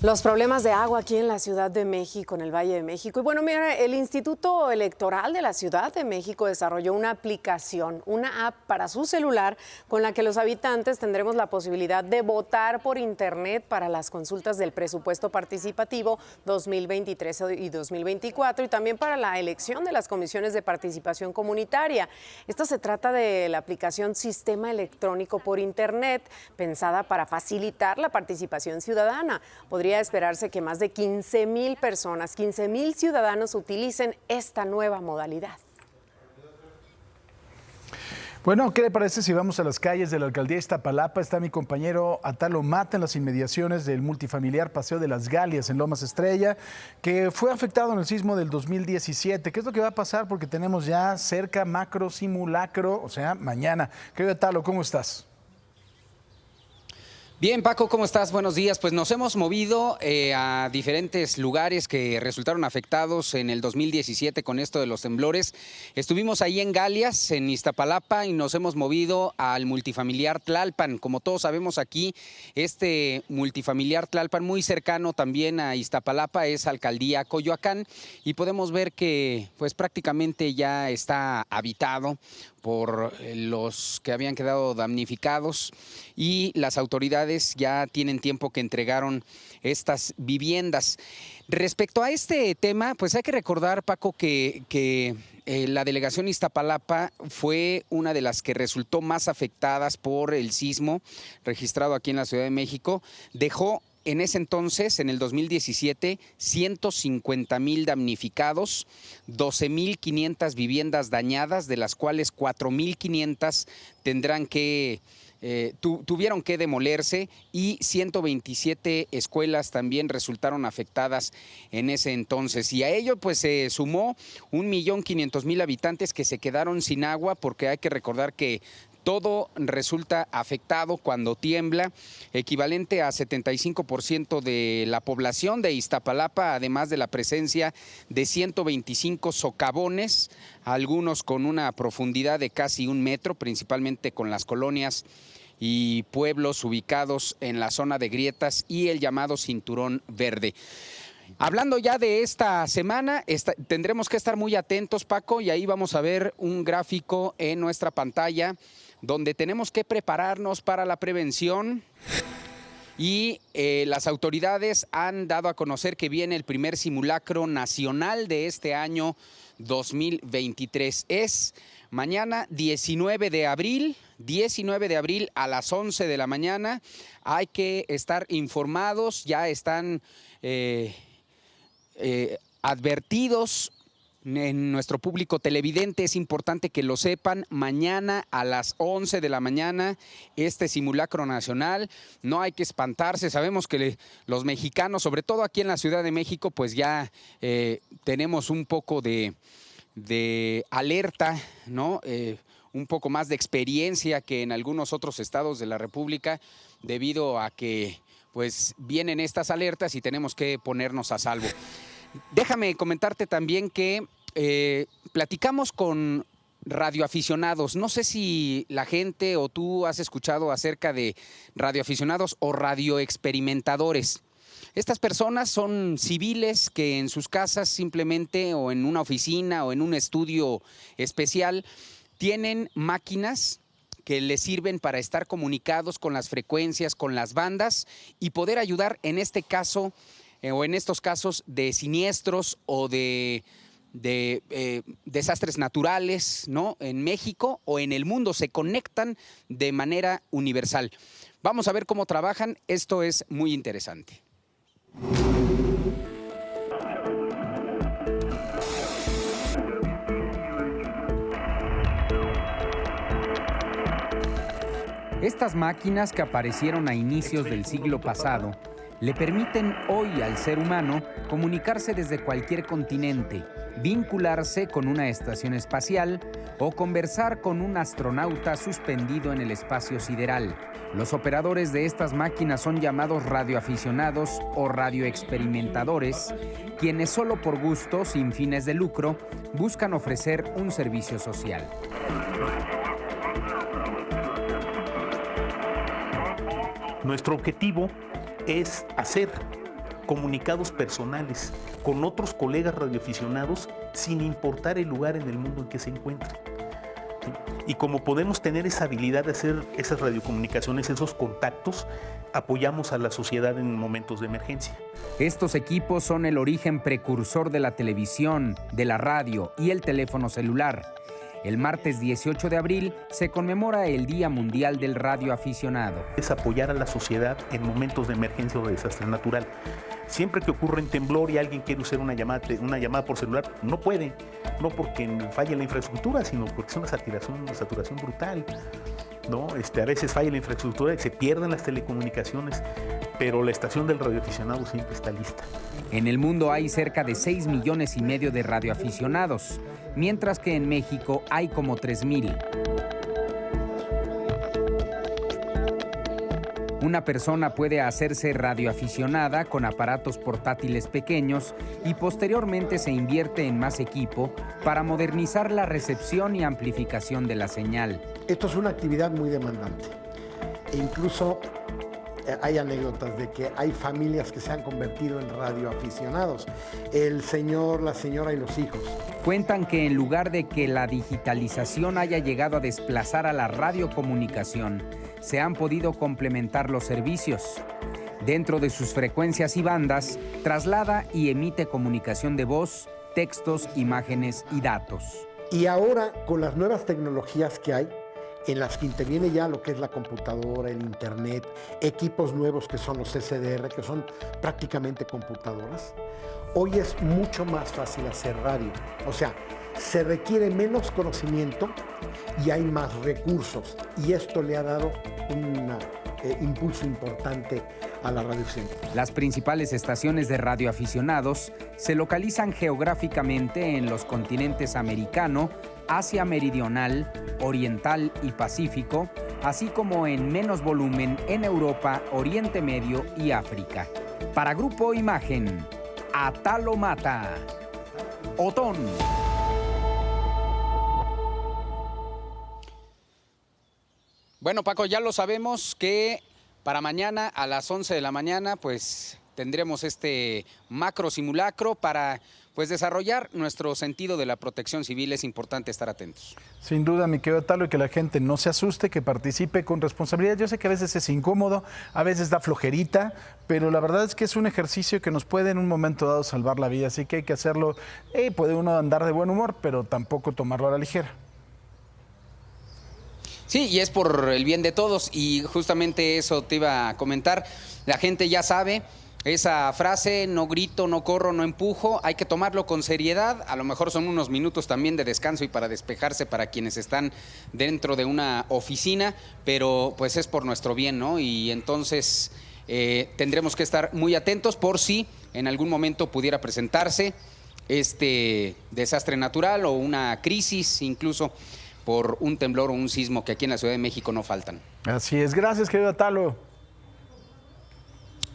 Los problemas de agua aquí en la Ciudad de México, en el Valle de México. Y bueno, mira, el Instituto Electoral de la Ciudad de México desarrolló una aplicación, una app para su celular con la que los habitantes tendremos la posibilidad de votar por internet para las consultas del presupuesto participativo 2023 y 2024 y también para la elección de las comisiones de participación comunitaria. Esto se trata de la aplicación Sistema Electrónico por Internet, pensada para facilitar la participación ciudadana. Podría esperarse que más de 15,000 personas, 15,000 ciudadanos utilicen esta nueva modalidad. Bueno, ¿qué le parece si vamos a las calles de la alcaldía de Iztapalapa? Está mi compañero Atalo Mata en las inmediaciones del multifamiliar Paseo de las Galias en Lomas Estrella, que fue afectado en el sismo del 2017. ¿Qué es lo que va a pasar? Porque tenemos ya cerca macro simulacro, o sea, mañana. Querido Atalo, ¿cómo estás? Bien, Paco, ¿cómo estás? Buenos días. Pues nos hemos movido a diferentes lugares que resultaron afectados en el 2017 con esto de los temblores. Estuvimos ahí en Galias, en Iztapalapa, y nos hemos movido al multifamiliar Tlalpan. Como todos sabemos aquí, este multifamiliar Tlalpan, muy cercano también a Iztapalapa, es Alcaldía Coyoacán, y podemos ver que pues prácticamente ya está habitado por los que habían quedado damnificados, y las autoridades ya tienen tiempo que entregaron estas viviendas. Respecto a este tema, pues hay que recordar, Paco, que la delegación Iztapalapa fue una de las que resultó más afectadas por el sismo registrado aquí en la Ciudad de México. Dejó en ese entonces, en el 2017, 150,000 damnificados, 12,500 viviendas dañadas, de las cuales 4,500 tuvieron que demolerse, y 127 escuelas también resultaron afectadas en ese entonces. Y a ello pues se sumó 1,500,000 habitantes que se quedaron sin agua, porque hay que recordar que todo resulta afectado cuando tiembla, equivalente a 75% de la población de Iztapalapa, además de la presencia de 125 socavones, algunos con una profundidad de casi 1 metro, principalmente con las colonias y pueblos ubicados en la zona de grietas y el llamado Cinturón Verde. Hablando ya de esta semana, tendremos que estar muy atentos, Paco, y ahí vamos a ver un gráfico en nuestra pantalla donde tenemos que prepararnos para la prevención, y las autoridades han dado a conocer que viene el primer simulacro nacional de este año 2023. Es mañana 19 de abril a las 11 de la mañana. Hay que estar informados, ya están advertidos en nuestro público televidente. Es importante que lo sepan. Mañana a las 11 de la mañana, este simulacro nacional. No hay que espantarse. Sabemos que los mexicanos, sobre todo aquí en la Ciudad de México, pues ya tenemos un poco de alerta, ¿no? Un poco más de experiencia que en algunos otros estados de la República, debido a que pues vienen estas alertas y tenemos que ponernos a salvo. Déjame comentarte también que platicamos con radioaficionados. No sé si la gente o tú has escuchado acerca de radioaficionados o radioexperimentadores. Estas personas son civiles que en sus casas simplemente, o en una oficina o en un estudio especial, tienen máquinas que les sirven para estar comunicados con las frecuencias, con las bandas y poder ayudar en este caso o en estos casos de siniestros o de desastres naturales, ¿no? En México o en el mundo se conectan de manera universal. Vamos a ver cómo trabajan, esto es muy interesante. Estas máquinas que aparecieron a inicios del siglo pasado le permiten hoy al ser humano comunicarse desde cualquier continente, vincularse con una estación espacial o conversar con un astronauta suspendido en el espacio sideral. Los operadores de estas máquinas son llamados radioaficionados o radioexperimentadores, quienes solo por gusto, sin fines de lucro, buscan ofrecer un servicio social. Nuestro objetivo es hacer comunicados personales con otros colegas radioaficionados sin importar el lugar en el mundo en que se encuentren. Y como podemos tener esa habilidad de hacer esas radiocomunicaciones, esos contactos, apoyamos a la sociedad en momentos de emergencia. Estos equipos son el origen precursor de la televisión, de la radio y el teléfono celular. El martes 18 de abril se conmemora el Día Mundial del Radioaficionado. Es apoyar a la sociedad en momentos de emergencia o de desastre natural. Siempre que ocurre un temblor y alguien quiere usar una llamada por celular, no puede. No porque falle la infraestructura, sino porque es una saturación brutal, ¿no? A veces falla la infraestructura y se pierden las telecomunicaciones, pero la estación del radioaficionado siempre está lista. En el mundo hay cerca de 6,5 millones de radioaficionados, mientras que en México hay como 3,000. Una persona puede hacerse radioaficionada con aparatos portátiles pequeños y posteriormente se invierte en más equipo para modernizar la recepción y amplificación de la señal. Esto es una actividad muy demandante. E incluso hay anécdotas de que hay familias que se han convertido en radioaficionados. El señor, la señora y los hijos. Cuentan que en lugar de que la digitalización haya llegado a desplazar a la radiocomunicación, se han podido complementar los servicios. Dentro de sus frecuencias y bandas, traslada y emite comunicación de voz, textos, imágenes y datos. Y ahora, con las nuevas tecnologías que hay, en las que interviene ya lo que es la computadora, el internet, equipos nuevos que son los SDR, que son prácticamente computadoras, hoy es mucho más fácil hacer radio. O sea, se requiere menos conocimiento y hay más recursos. Y esto le ha dado un impulso importante a la radioafición. Las principales estaciones de radioaficionados se localizan geográficamente en los continentes americano, Asia Meridional, Oriental y Pacífico, así como en menos volumen en Europa, Oriente Medio y África. Para Grupo Imagen, Atalo Mata, Otón. Bueno, Paco, ya lo sabemos que para mañana a las 11 de la mañana pues tendremos este macro simulacro para pues desarrollar nuestro sentido de la protección civil. Es importante estar atentos. Sin duda, mi querido Talo, y que la gente no se asuste, que participe con responsabilidad. Yo sé que a veces es incómodo, a veces da flojerita, pero la verdad es que es un ejercicio que nos puede en un momento dado salvar la vida, así que hay que hacerlo. Puede uno andar de buen humor, pero tampoco tomarlo a la ligera. Sí, y es por el bien de todos, y justamente eso te iba a comentar. La gente ya sabe esa frase: no grito, no corro, no empujo. Hay que tomarlo con seriedad. A lo mejor son unos minutos también de descanso y para despejarse para quienes están dentro de una oficina, pero pues es por nuestro bien, ¿no? Y entonces tendremos que estar muy atentos por si en algún momento pudiera presentarse este desastre natural o una crisis, incluso por un temblor o un sismo, que aquí en la Ciudad de México no faltan. Así es. Gracias, querido Talo.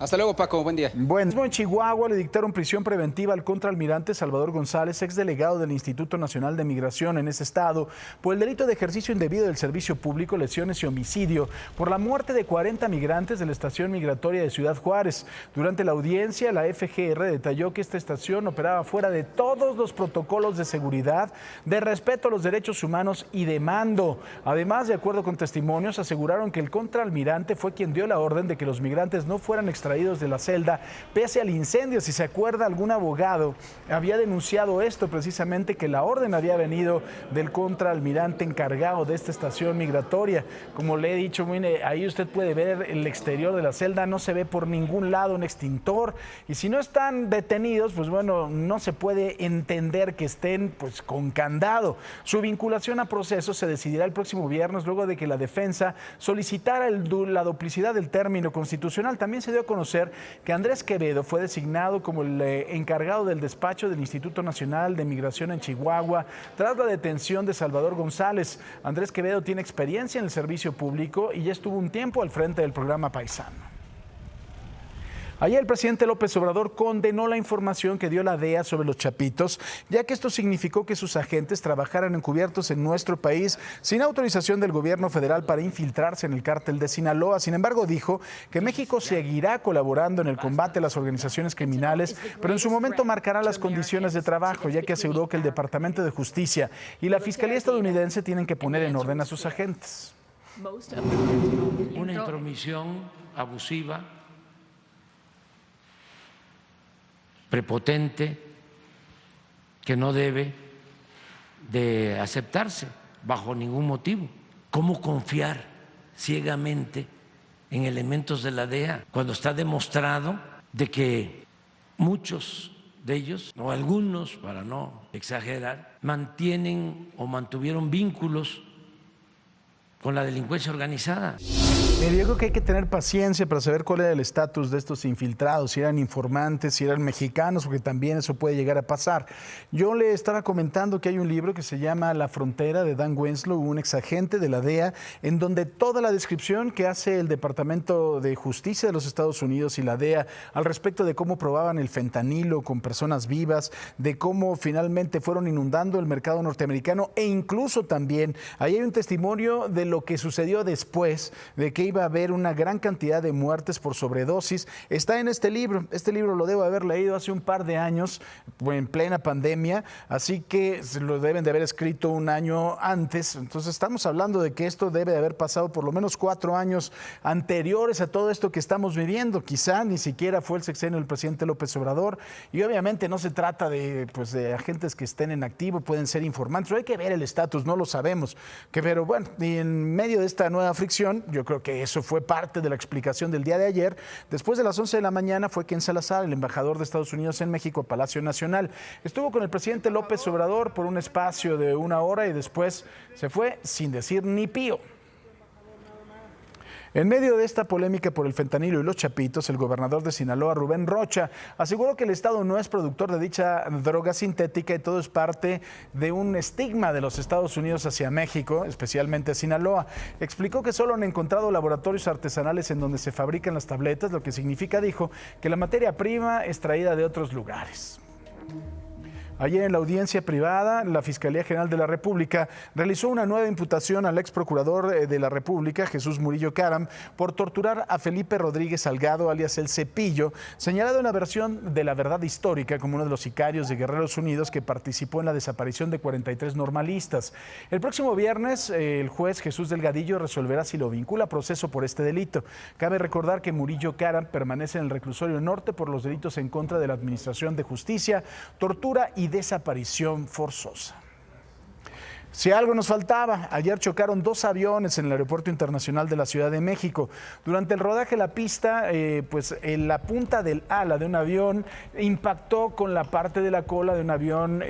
Hasta luego, Paco. Buen día. Bueno, en Chihuahua le dictaron prisión preventiva al contraalmirante Salvador González, exdelegado del Instituto Nacional de Migración en ese estado, por el delito de ejercicio indebido del servicio público, lesiones y homicidio, por la muerte de 40 migrantes de la estación migratoria de Ciudad Juárez. Durante la audiencia, la FGR detalló que esta estación operaba fuera de todos los protocolos de seguridad, de respeto a los derechos humanos y de mando. Además, de acuerdo con testimonios, aseguraron que el contraalmirante fue quien dio la orden de que los migrantes no fueran extraídos de la celda pese al incendio. Si se acuerda, algún abogado había denunciado esto precisamente, que la orden había venido del contraalmirante encargado de esta estación migratoria. Como le he dicho, mire, ahí usted puede ver el exterior de la celda, no se ve por ningún lado un extintor, y si no están detenidos, pues bueno, no se puede entender que estén pues con candado. Su vinculación a proceso se decidirá el próximo viernes, luego de que la defensa solicitara la duplicidad del término constitucional. También se dio a conocer que Andrés Quevedo fue designado como el encargado del despacho del Instituto Nacional de Migración en Chihuahua tras la detención de Salvador González. Andrés Quevedo tiene experiencia en el servicio público y ya estuvo un tiempo al frente del programa Paisano. Ayer el presidente López Obrador condenó la información que dio la DEA sobre los chapitos, ya que esto significó que sus agentes trabajaran encubiertos en nuestro país sin autorización del gobierno federal para infiltrarse en el cártel de Sinaloa. Sin embargo, dijo que México seguirá colaborando en el combate a las organizaciones criminales, pero en su momento marcará las condiciones de trabajo, ya que aseguró que el Departamento de Justicia y la Fiscalía estadounidense tienen que poner en orden a sus agentes. Una intromisión abusiva, prepotente, que no debe de aceptarse bajo ningún motivo. ¿Cómo confiar ciegamente en elementos de la DEA cuando está demostrado de que muchos de ellos, o algunos, para no exagerar, mantienen o mantuvieron vínculos con la delincuencia organizada? Yo creo que hay que tener paciencia para saber cuál era el estatus de estos infiltrados, si eran informantes, si eran mexicanos, porque también eso puede llegar a pasar. Yo le estaba comentando que hay un libro que se llama La Frontera, de Dan Wenslow, un exagente de la DEA, en donde toda la descripción que hace el Departamento de Justicia de los Estados Unidos y la DEA al respecto de cómo probaban el fentanilo con personas vivas, de cómo finalmente fueron inundando el mercado norteamericano, e incluso también ahí hay un testimonio de lo que sucedió después, de que iba a haber una gran cantidad de muertes por sobredosis. Está en este libro. Este libro lo debo haber leído hace un par de años, en plena pandemia, así que lo deben de haber escrito un año antes. Entonces estamos hablando de que esto debe de haber pasado por lo menos 4 años anteriores a todo esto que estamos viviendo. Quizá ni siquiera fue el sexenio del presidente López Obrador, y obviamente no se trata de agentes que estén en activo, pueden ser informantes, pero hay que ver el estatus, no lo sabemos. Pero bueno, y en medio de esta nueva fricción, yo creo que eso fue parte de la explicación del día de ayer. Después de las 11 de la mañana fue Ken Salazar, el embajador de Estados Unidos en México, a Palacio Nacional. Estuvo con el presidente López Obrador por un espacio de 1 hora y después se fue sin decir ni pío. En medio de esta polémica por el fentanilo y los chapitos, el gobernador de Sinaloa, Rubén Rocha, aseguró que el Estado no es productor de dicha droga sintética y todo es parte de un estigma de los Estados Unidos hacia México, especialmente Sinaloa. Explicó que solo han encontrado laboratorios artesanales en donde se fabrican las tabletas, lo que significa, dijo, que la materia prima es traída de otros lugares. Ayer en la audiencia privada, la Fiscalía General de la República realizó una nueva imputación al ex procurador de la República, Jesús Murillo Caram, por torturar a Felipe Rodríguez Salgado, alias El Cepillo, señalado en la versión de La Verdad Histórica como uno de los sicarios de Guerreros Unidos que participó en la desaparición de 43 normalistas. El próximo viernes, el juez Jesús Delgadillo resolverá si lo vincula a proceso por este delito. Cabe recordar que Murillo Caram permanece en el reclusorio norte por los delitos en contra de la Administración de Justicia, tortura y desaparición forzosa. Si algo nos faltaba, ayer chocaron 2 aviones en el Aeropuerto Internacional de la Ciudad de México. Durante el rodaje de la pista, en la punta del ala de un avión impactó con la parte de la cola de un avión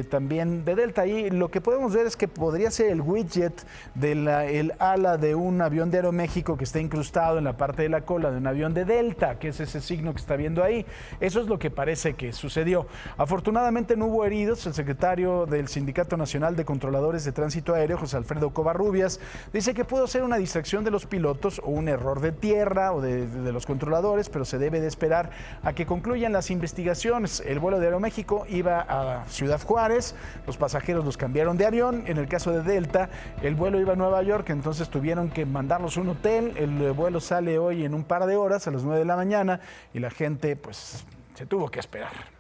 también de Delta. Y lo que podemos ver es que podría ser el widget del ala de un avión de Aeroméxico que está incrustado en la parte de la cola de un avión de Delta, que es ese signo que está viendo ahí. Eso es lo que parece que sucedió. Afortunadamente no hubo heridos. El secretario del Sindicato Nacional de Controladores controladores de tránsito aéreo, José Alfredo Covarrubias, dice que pudo ser una distracción de los pilotos o un error de tierra o de los controladores, pero se debe de esperar a que concluyan las investigaciones. El vuelo de Aeroméxico iba a Ciudad Juárez, los pasajeros los cambiaron de avión. En el caso de Delta, el vuelo iba a Nueva York, entonces tuvieron que mandarlos a un hotel. El vuelo sale hoy en un par de horas, a las 9 de la mañana, y la gente pues se tuvo que esperar.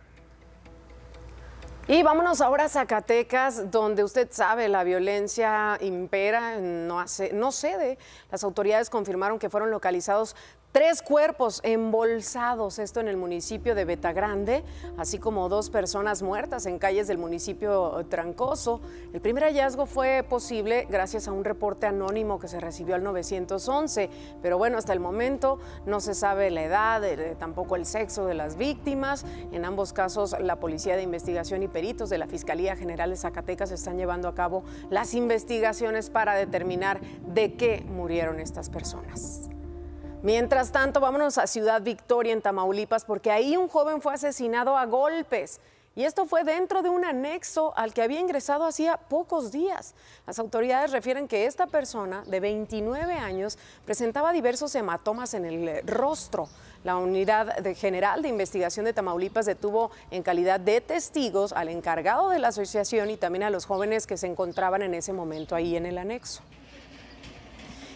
Y vámonos ahora a Zacatecas, donde usted sabe, la violencia impera, no cede. Las autoridades confirmaron que fueron localizados 3 cuerpos embolsados, esto en el municipio de Betagrande, así como 2 personas muertas en calles del municipio Trancoso. El primer hallazgo fue posible gracias a un reporte anónimo que se recibió al 911, pero bueno, hasta el momento no se sabe la edad, tampoco el sexo de las víctimas. En ambos casos, la Policía de Investigación y peritos de la Fiscalía General de Zacatecas están llevando a cabo las investigaciones para determinar de qué murieron estas personas. Mientras tanto, vámonos a Ciudad Victoria, en Tamaulipas, porque ahí un joven fue asesinado a golpes. Y esto fue dentro de un anexo al que había ingresado hacía pocos días. Las autoridades refieren que esta persona, de 29 años, presentaba diversos hematomas en el rostro. La Unidad General de Investigación de Tamaulipas detuvo en calidad de testigos al encargado de la asociación y también a los jóvenes que se encontraban en ese momento ahí en el anexo.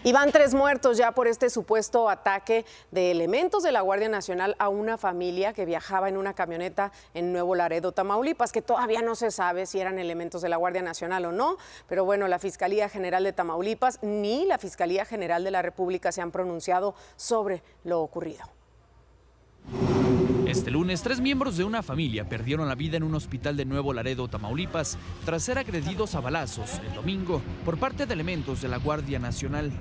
Y van 3 muertos ya por este supuesto ataque de elementos de la Guardia Nacional a una familia que viajaba en una camioneta en Nuevo Laredo, Tamaulipas, que todavía no se sabe si eran elementos de la Guardia Nacional o no, pero bueno, la Fiscalía General de Tamaulipas ni la Fiscalía General de la República se han pronunciado sobre lo ocurrido. Este lunes, 3 miembros de una familia perdieron la vida en un hospital de Nuevo Laredo, Tamaulipas, tras ser agredidos a balazos el domingo por parte de elementos de la Guardia Nacional.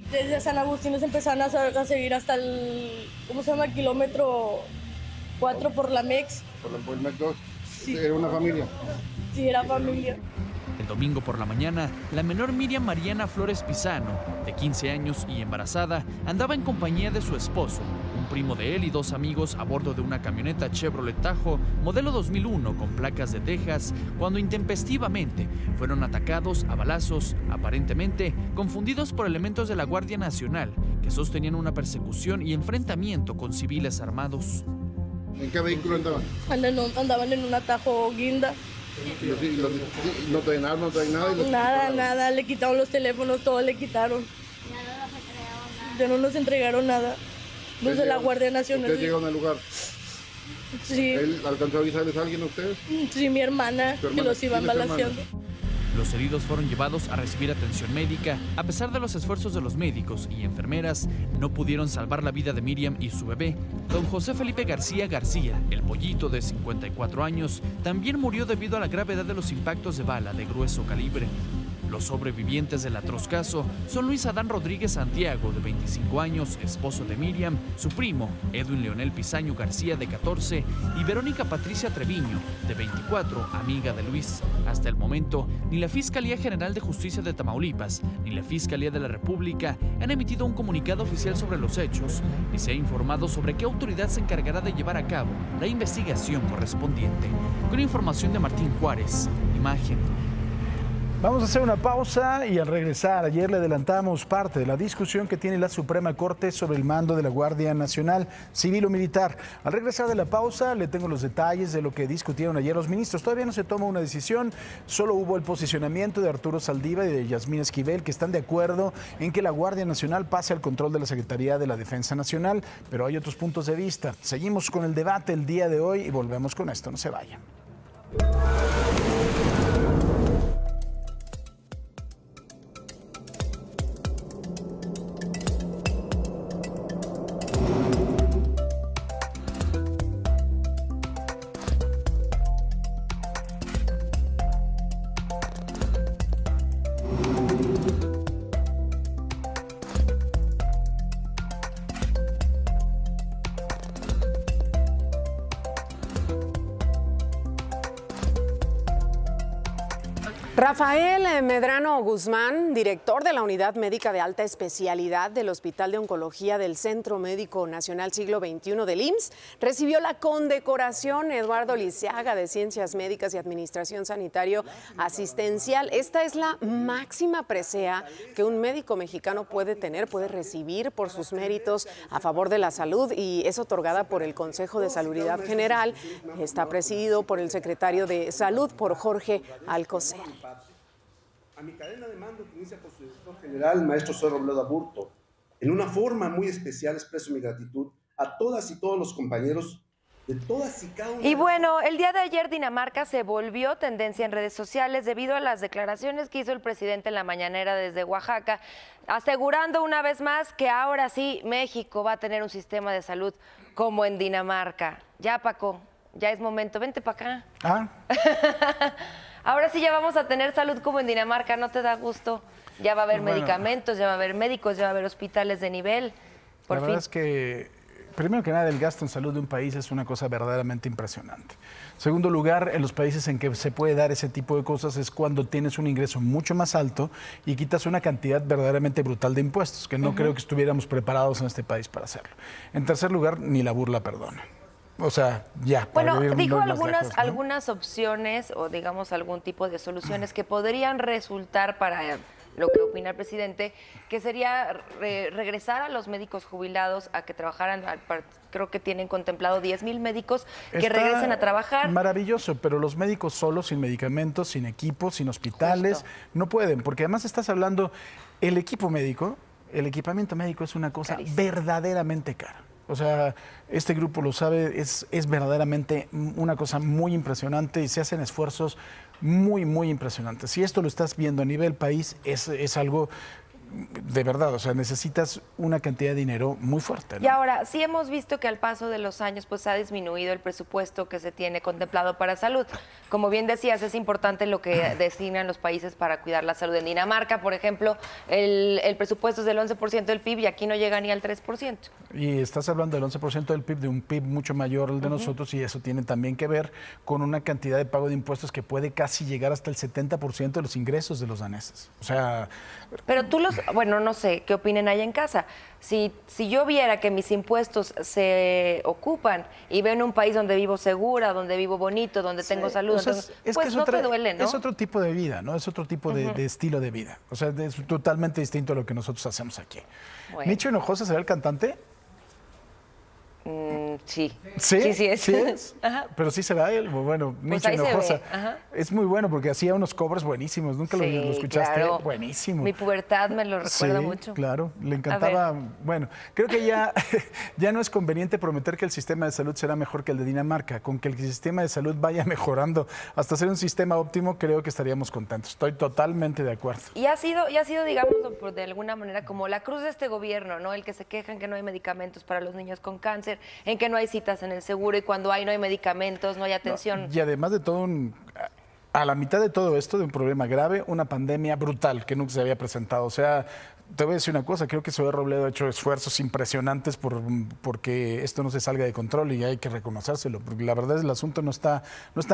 Desde San Agustín nos empezaron a seguir hasta el, kilómetro 4 por la MEX. ¿Por el MEX 2? Sí. ¿Era una familia? Sí, era familia. El domingo por la mañana, la menor Miriam Mariana Flores Pizano, de 15 años y embarazada, andaba en compañía de su esposo, un primo de él y 2 amigos a bordo de una camioneta Chevrolet Tahoe, modelo 2001 con placas de Texas, cuando intempestivamente fueron atacados a balazos, aparentemente confundidos por elementos de la Guardia Nacional, que sostenían una persecución y enfrentamiento con civiles armados. ¿En qué vehículo andaban? Andaban en una Tahoe guinda. ¿No traen armas, no traen nada? Nada, le quitaron los teléfonos, todo le quitaron. Ya no nos entregaron nada. Los de la Guardia Nacional. ¿Ustedes llegaron al lugar? Sí. ¿Él alcanzó a avisarles a alguien a ustedes? Sí, mi hermana, que los iban balaceando. Los heridos fueron llevados a recibir atención médica. A pesar de los esfuerzos de los médicos y enfermeras, no pudieron salvar la vida de Miriam y su bebé. Don José Felipe García, el pollito de 54 años, también murió debido a la gravedad de los impactos de bala de grueso calibre. Los sobrevivientes del atroz caso son Luis Adán Rodríguez Santiago, de 25 años, esposo de Miriam, su primo, Edwin Leonel Pizaño García, de 14, y Verónica Patricia Treviño, de 24, amiga de Luis. Hasta el momento, ni la Fiscalía General de Justicia de Tamaulipas, ni la Fiscalía de la República han emitido un comunicado oficial sobre los hechos, ni se ha informado sobre qué autoridad se encargará de llevar a cabo la investigación correspondiente. Con información de Martín Juárez, Imagen. Vamos a hacer una pausa y al regresar, ayer le adelantamos parte de la discusión que tiene la Suprema Corte sobre el mando de la Guardia Nacional, civil o militar. Al regresar de la pausa le tengo los detalles de lo que discutieron ayer los ministros. Todavía no se toma una decisión, solo hubo el posicionamiento de Arturo Saldívar y de Yasmín Esquivel, que están de acuerdo en que la Guardia Nacional pase al control de la Secretaría de la Defensa Nacional, pero hay otros puntos de vista. Seguimos con el debate el día de hoy y volvemos con esto, no se vayan. Rafael Medrano Guzmán, director de la Unidad Médica de Alta Especialidad del Hospital de Oncología del Centro Médico Nacional Siglo XXI del IMSS, recibió la condecoración Eduardo Lisiaga de Ciencias Médicas y Administración Sanitario Asistencial. Esta es la máxima presea que un médico mexicano puede recibir por sus méritos a favor de la salud, y es otorgada por el Consejo de Salubridad General. Está presidido por el secretario de Salud, por Jorge Alcocer. A mi cadena de mando, que inicia por su director general, maestro Zoe Robledo Aburto, en una forma muy especial expreso mi gratitud a todas y todos los compañeros de todas y cada una. Y bueno, el día de ayer Dinamarca se volvió tendencia en redes sociales debido a las declaraciones que hizo el presidente en la mañanera desde Oaxaca, asegurando una vez más que ahora sí México va a tener un sistema de salud como en Dinamarca. Ya, Paco, ya es momento, vente para acá. Ahora sí ya vamos a tener salud como en Dinamarca, ¿no te da gusto? Ya va a haber medicamentos, ya va a haber médicos, ya va a haber hospitales de nivel. La verdad es que, primero que nada, el gasto en salud de un país es una cosa verdaderamente impresionante. Segundo lugar, en los países en que se puede dar ese tipo de cosas es cuando tienes un ingreso mucho más alto y quitas una cantidad verdaderamente brutal de impuestos, que no creo que estuviéramos preparados en este país para hacerlo. En tercer lugar, ni la burla perdona. O sea, ya. Bueno, dijo algunas opciones o digamos algún tipo de soluciones que podrían resultar para lo que opina el presidente, que sería regresar a los médicos jubilados a que trabajaran, creo que tienen contemplado 10,000 médicos que regresen a trabajar. Maravilloso, pero los médicos solos, sin medicamentos, sin equipos, sin hospitales, no pueden, porque además estás hablando, el equipo médico, el equipamiento médico es una cosa verdaderamente cara. O sea, este grupo lo sabe, es verdaderamente una cosa muy impresionante y se hacen esfuerzos muy, muy impresionantes. Si esto lo estás viendo a nivel país, es algo de verdad, o sea, necesitas una cantidad de dinero muy fuerte, ¿no? Y ahora, sí hemos visto que al paso de los años pues ha disminuido el presupuesto que se tiene contemplado para salud. Como bien decías, es importante lo que destinan los países para cuidar la salud. En Dinamarca, por ejemplo, el presupuesto es del 11% del PIB y aquí no llega ni al 3%. Y estás hablando del 11% del PIB, de un PIB mucho mayor al de nosotros, y eso tiene también que ver con una cantidad de pago de impuestos que puede casi llegar hasta el 70% de los ingresos de los daneses. O sea... Pero tú bueno, no sé, ¿qué opinen ahí en casa? Si yo viera que mis impuestos se ocupan y veo en un país donde vivo segura, donde vivo bonito, donde tengo salud, o sea, entonces, pues no te duele, ¿no? Es otro tipo de vida, ¿no? Es otro tipo de estilo de vida. O sea, es totalmente distinto a lo que nosotros hacemos aquí. Bueno. ¿Nicho Hinojosa será el cantante? Sí. ¿Sí? Sí es. ¿Sí es? Ajá. Pero sí se va él. Bueno, pues Nicho Hinojosa. Es muy bueno porque hacía unos covers buenísimos. ¿Nunca lo escuchaste? Claro. Buenísimo. Mi pubertad me lo recuerda mucho. Claro, le encantaba. Bueno, creo que ya no es conveniente prometer que el sistema de salud será mejor que el de Dinamarca. Con que el sistema de salud vaya mejorando hasta ser un sistema óptimo, creo que estaríamos contentos. Estoy totalmente de acuerdo. Y ha sido, digamos, de alguna manera como la cruz de este gobierno, ¿no? El que se quejan que no hay medicamentos para los niños con cáncer, en que no hay citas en el seguro y cuando no hay medicamentos, no hay atención. Y además de todo, a la mitad de todo esto, de un problema grave, una pandemia brutal que nunca se había presentado. O sea, te voy a decir una cosa, creo que Zoe Robledo ha hecho esfuerzos impresionantes porque esto no se salga de control y hay que reconocérselo, porque la verdad es que el asunto no está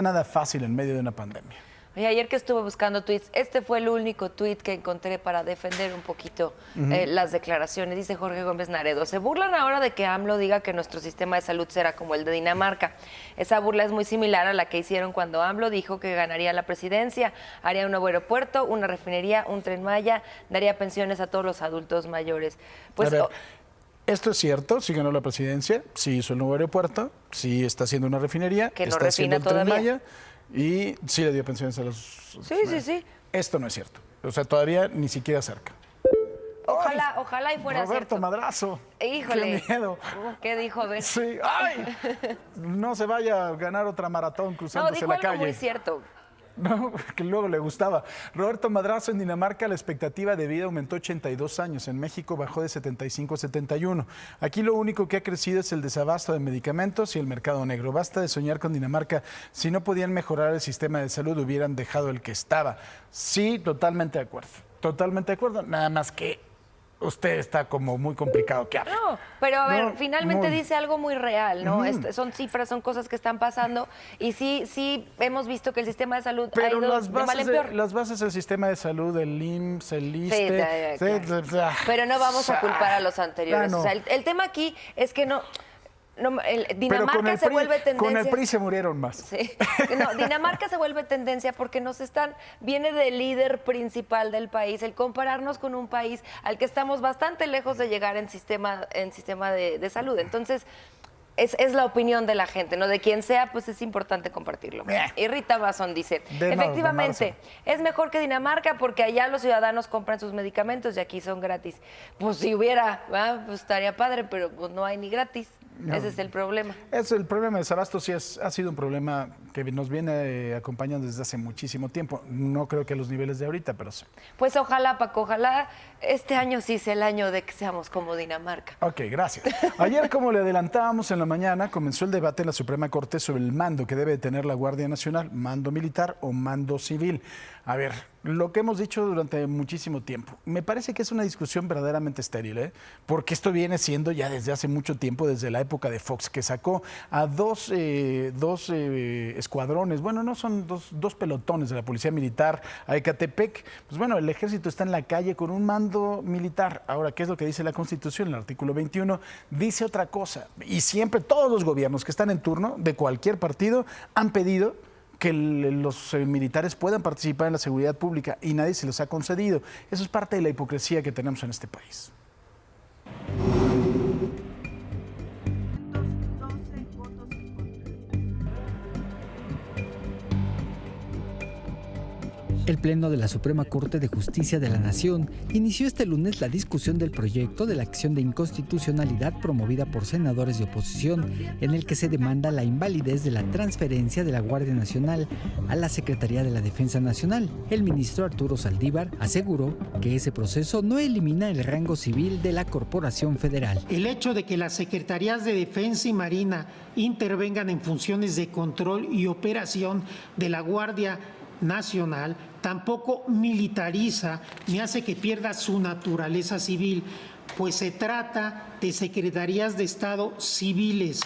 nada fácil en medio de una pandemia. Y ayer que estuve buscando tweets, este fue el único tweet que encontré para defender un poquito las declaraciones. Dice Jorge Gómez Naredo, se burlan ahora de que AMLO diga que nuestro sistema de salud será como el de Dinamarca. Esa burla es muy similar a la que hicieron cuando AMLO dijo que ganaría la presidencia, haría un nuevo aeropuerto, una refinería, un Tren Maya, daría pensiones a todos los adultos mayores. Pues, esto es cierto, sí ganó la presidencia, sí hizo el nuevo aeropuerto, sí está haciendo una refinería, que está no haciendo el todavía. Tren Maya. Y sí le dio pensiones a los... Sí. Esto no es cierto. O sea, todavía ni siquiera cerca. Ojalá y fuera Roberto cierto. Madrazo. Híjole. Qué miedo. ¿Qué dijo? A ver. Sí. ¡Ay! No se vaya a ganar otra maratón cruzándose la calle. No, dijo algo muy cierto. No, que luego le gustaba. Roberto Madrazo, en Dinamarca la expectativa de vida aumentó 82 años. En México bajó de 75 a 71. Aquí lo único que ha crecido es el desabasto de medicamentos y el mercado negro. Basta de soñar con Dinamarca. Si no podían mejorar el sistema de salud, hubieran dejado el que estaba. Sí, totalmente de acuerdo. Totalmente de acuerdo. Nada más que usted está como muy complicado que hable. No, pero a ver, No, finalmente muy- dice algo muy real, ¿no? Ujú. Son cifras, son cosas que están pasando y sí hemos visto que el sistema de salud ha Pero ido las de mal bases, en peor. las bases del sistema de salud, el IMSS, el ISSSTE... claro. Pero no vamos a culpar a los anteriores. no. O sea, el tema aquí es que Pero Dinamarca con el se PRI, vuelve tendencia. Con el PRI se murieron más. Sí. No, Dinamarca se vuelve tendencia porque viene del líder principal del país, el compararnos con un país al que estamos bastante lejos de llegar en sistema de salud. Entonces, es la opinión de la gente, ¿no? De quien sea, pues es importante compartirlo. Y Rita Basson dice, efectivamente, es mejor que Dinamarca porque allá los ciudadanos compran sus medicamentos y aquí son gratis. Pues si hubiera, pues estaría padre, pero pues no hay ni gratis. No. Ese es el problema. El problema de desabasto sí ha sido un problema que nos viene acompañando desde hace muchísimo tiempo. No creo que a los niveles de ahorita, pero sí. Pues ojalá, Paco, ojalá este año sí sea el año de que seamos como Dinamarca. Ok, gracias. Ayer, como le adelantábamos en la mañana, comenzó el debate en la Suprema Corte sobre el mando que debe tener la Guardia Nacional, mando militar o mando civil. A ver, lo que hemos dicho durante muchísimo tiempo, me parece que es una discusión verdaderamente estéril, porque esto viene siendo ya desde hace mucho tiempo, desde la época de Fox, que sacó a dos escuadrones, bueno, no son dos pelotones de la Policía Militar a Ecatepec. Pues bueno, el ejército está en la calle con un mando militar. Ahora, ¿qué es lo que dice la Constitución? El artículo 21 dice otra cosa. Y siempre todos los gobiernos que están en turno, de cualquier partido, han pedido que los militares puedan participar en la seguridad pública y nadie se los ha concedido. Eso es parte de la hipocresía que tenemos en este país. El Pleno de la Suprema Corte de Justicia de la Nación inició este lunes la discusión del proyecto de la acción de inconstitucionalidad promovida por senadores de oposición, en el que se demanda la invalidez de la transferencia de la Guardia Nacional a la Secretaría de la Defensa Nacional. El ministro Arturo Saldívar aseguró que ese proceso no elimina el rango civil de la Corporación Federal. El hecho de que las Secretarías de Defensa y Marina intervengan en funciones de control y operación de la Guardia Nacional tampoco militariza ni hace que pierda su naturaleza civil, pues se trata de secretarías de Estado civiles,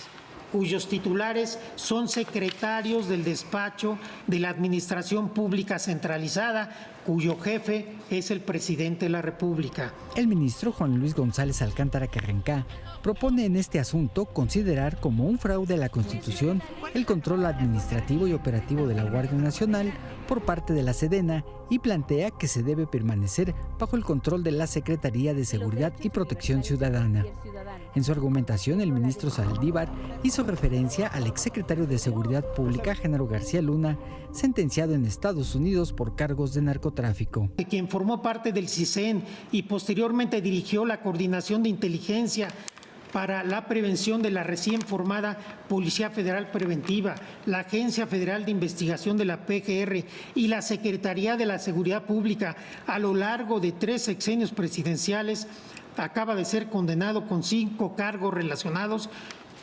cuyos titulares son secretarios del despacho de la Administración Pública Centralizada, cuyo jefe es el presidente de la República. El ministro Juan Luis González Alcántara Carrencá propone en este asunto considerar como un fraude a la Constitución el control administrativo y operativo de la Guardia Nacional por parte de la Sedena y plantea que se debe permanecer bajo el control de la Secretaría de Seguridad y Protección Ciudadana. En su argumentación, el ministro Saldívar hizo referencia al exsecretario de Seguridad Pública, Genaro García Luna, sentenciado en Estados Unidos por cargos de narcotráfico. Quien formó parte del CISEN y posteriormente dirigió la Coordinación de Inteligencia para la prevención de la recién formada Policía Federal Preventiva, la Agencia Federal de Investigación de la PGR y la Secretaría de la Seguridad Pública a lo largo de 3 sexenios presidenciales, acaba de ser condenado con 5 cargos relacionados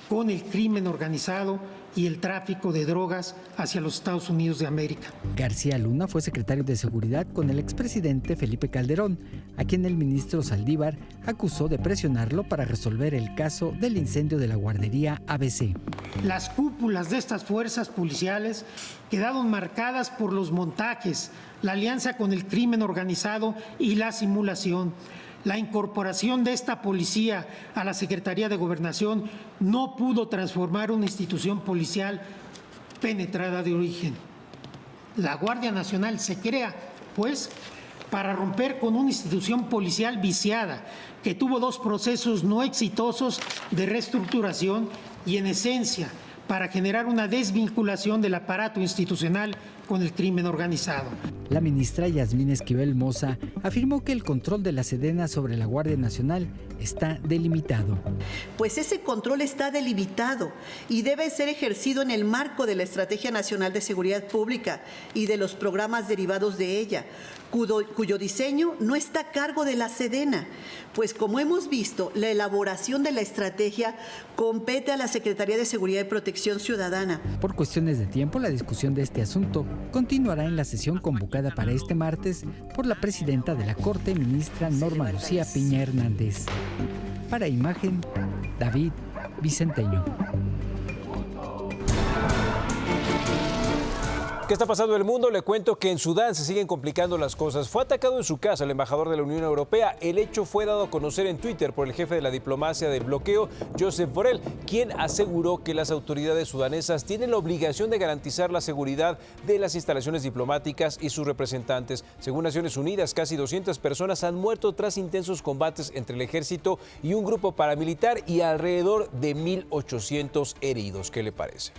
con el crimen organizado y el tráfico de drogas hacia los Estados Unidos de América. García Luna fue secretario de Seguridad con el expresidente Felipe Calderón, a quien el ministro Saldívar acusó de presionarlo para resolver el caso del incendio de la guardería ABC. Las cúpulas de estas fuerzas policiales quedaron marcadas por los montajes, la alianza con el crimen organizado y la simulación. La incorporación de esta policía a la Secretaría de Gobernación no pudo transformar una institución policial penetrada de origen. La Guardia Nacional se crea, pues, para romper con una institución policial viciada que tuvo 2 procesos no exitosos de reestructuración y, en esencia, para generar una desvinculación del aparato institucional con el crimen organizado. La ministra Yasmín Esquivel Moza afirmó que el control de la Sedena sobre la Guardia Nacional está delimitado. Pues ese control está delimitado y debe ser ejercido en el marco de la Estrategia Nacional de Seguridad Pública y de los programas derivados de ella, cuyo diseño no está a cargo de la Sedena, pues como hemos visto, la elaboración de la estrategia compete a la Secretaría de Seguridad y Protección Ciudadana. Por cuestiones de tiempo, la discusión de este asunto continuará en la sesión convocada anunciada para este martes por la presidenta de la Corte, ministra Norma Lucía Piña Hernández. Para Imagen, David Vicenteño. ¿Qué está pasando en el mundo? Le cuento que en Sudán se siguen complicando las cosas. Fue atacado en su casa el embajador de la Unión Europea. El hecho fue dado a conocer en Twitter por el jefe de la diplomacia del bloqueo, Joseph Borrell, quien aseguró que las autoridades sudanesas tienen la obligación de garantizar la seguridad de las instalaciones diplomáticas y sus representantes. Según Naciones Unidas, casi 200 personas han muerto tras intensos combates entre el ejército y un grupo paramilitar y alrededor de 1.800 heridos. ¿Qué le parece?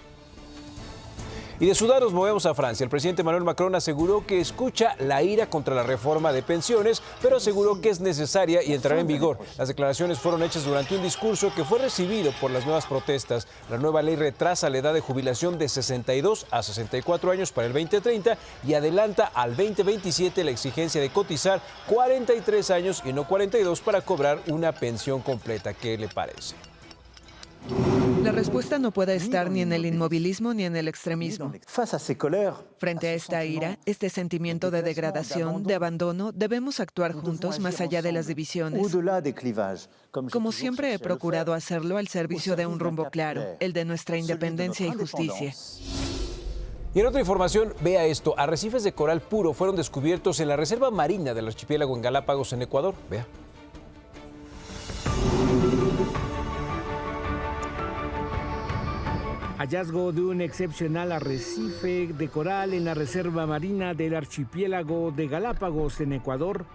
Y de Sudán nos movemos a Francia. El presidente Emmanuel Macron aseguró que escucha la ira contra la reforma de pensiones, pero aseguró que es necesaria y entrará en vigor. Las declaraciones fueron hechas durante un discurso que fue recibido por las nuevas protestas. La nueva ley retrasa la edad de jubilación de 62 a 64 años para el 2030 y adelanta al 2027 la exigencia de cotizar 43 años y no 42 para cobrar una pensión completa. ¿Qué le parece? La respuesta no puede estar ni en el inmovilismo ni en el extremismo. Frente a esta ira, este sentimiento de degradación, de abandono, debemos actuar juntos más allá de las divisiones. Como siempre he procurado hacerlo al servicio de un rumbo claro, el de nuestra independencia y justicia. Y en otra información, vea esto. Arrecifes de coral puro fueron descubiertos en la Reserva Marina del Archipiélago en Galápagos, en Ecuador. Vea. Hallazgo de un excepcional arrecife de coral en la Reserva Marina del Archipiélago de Galápagos, en Ecuador.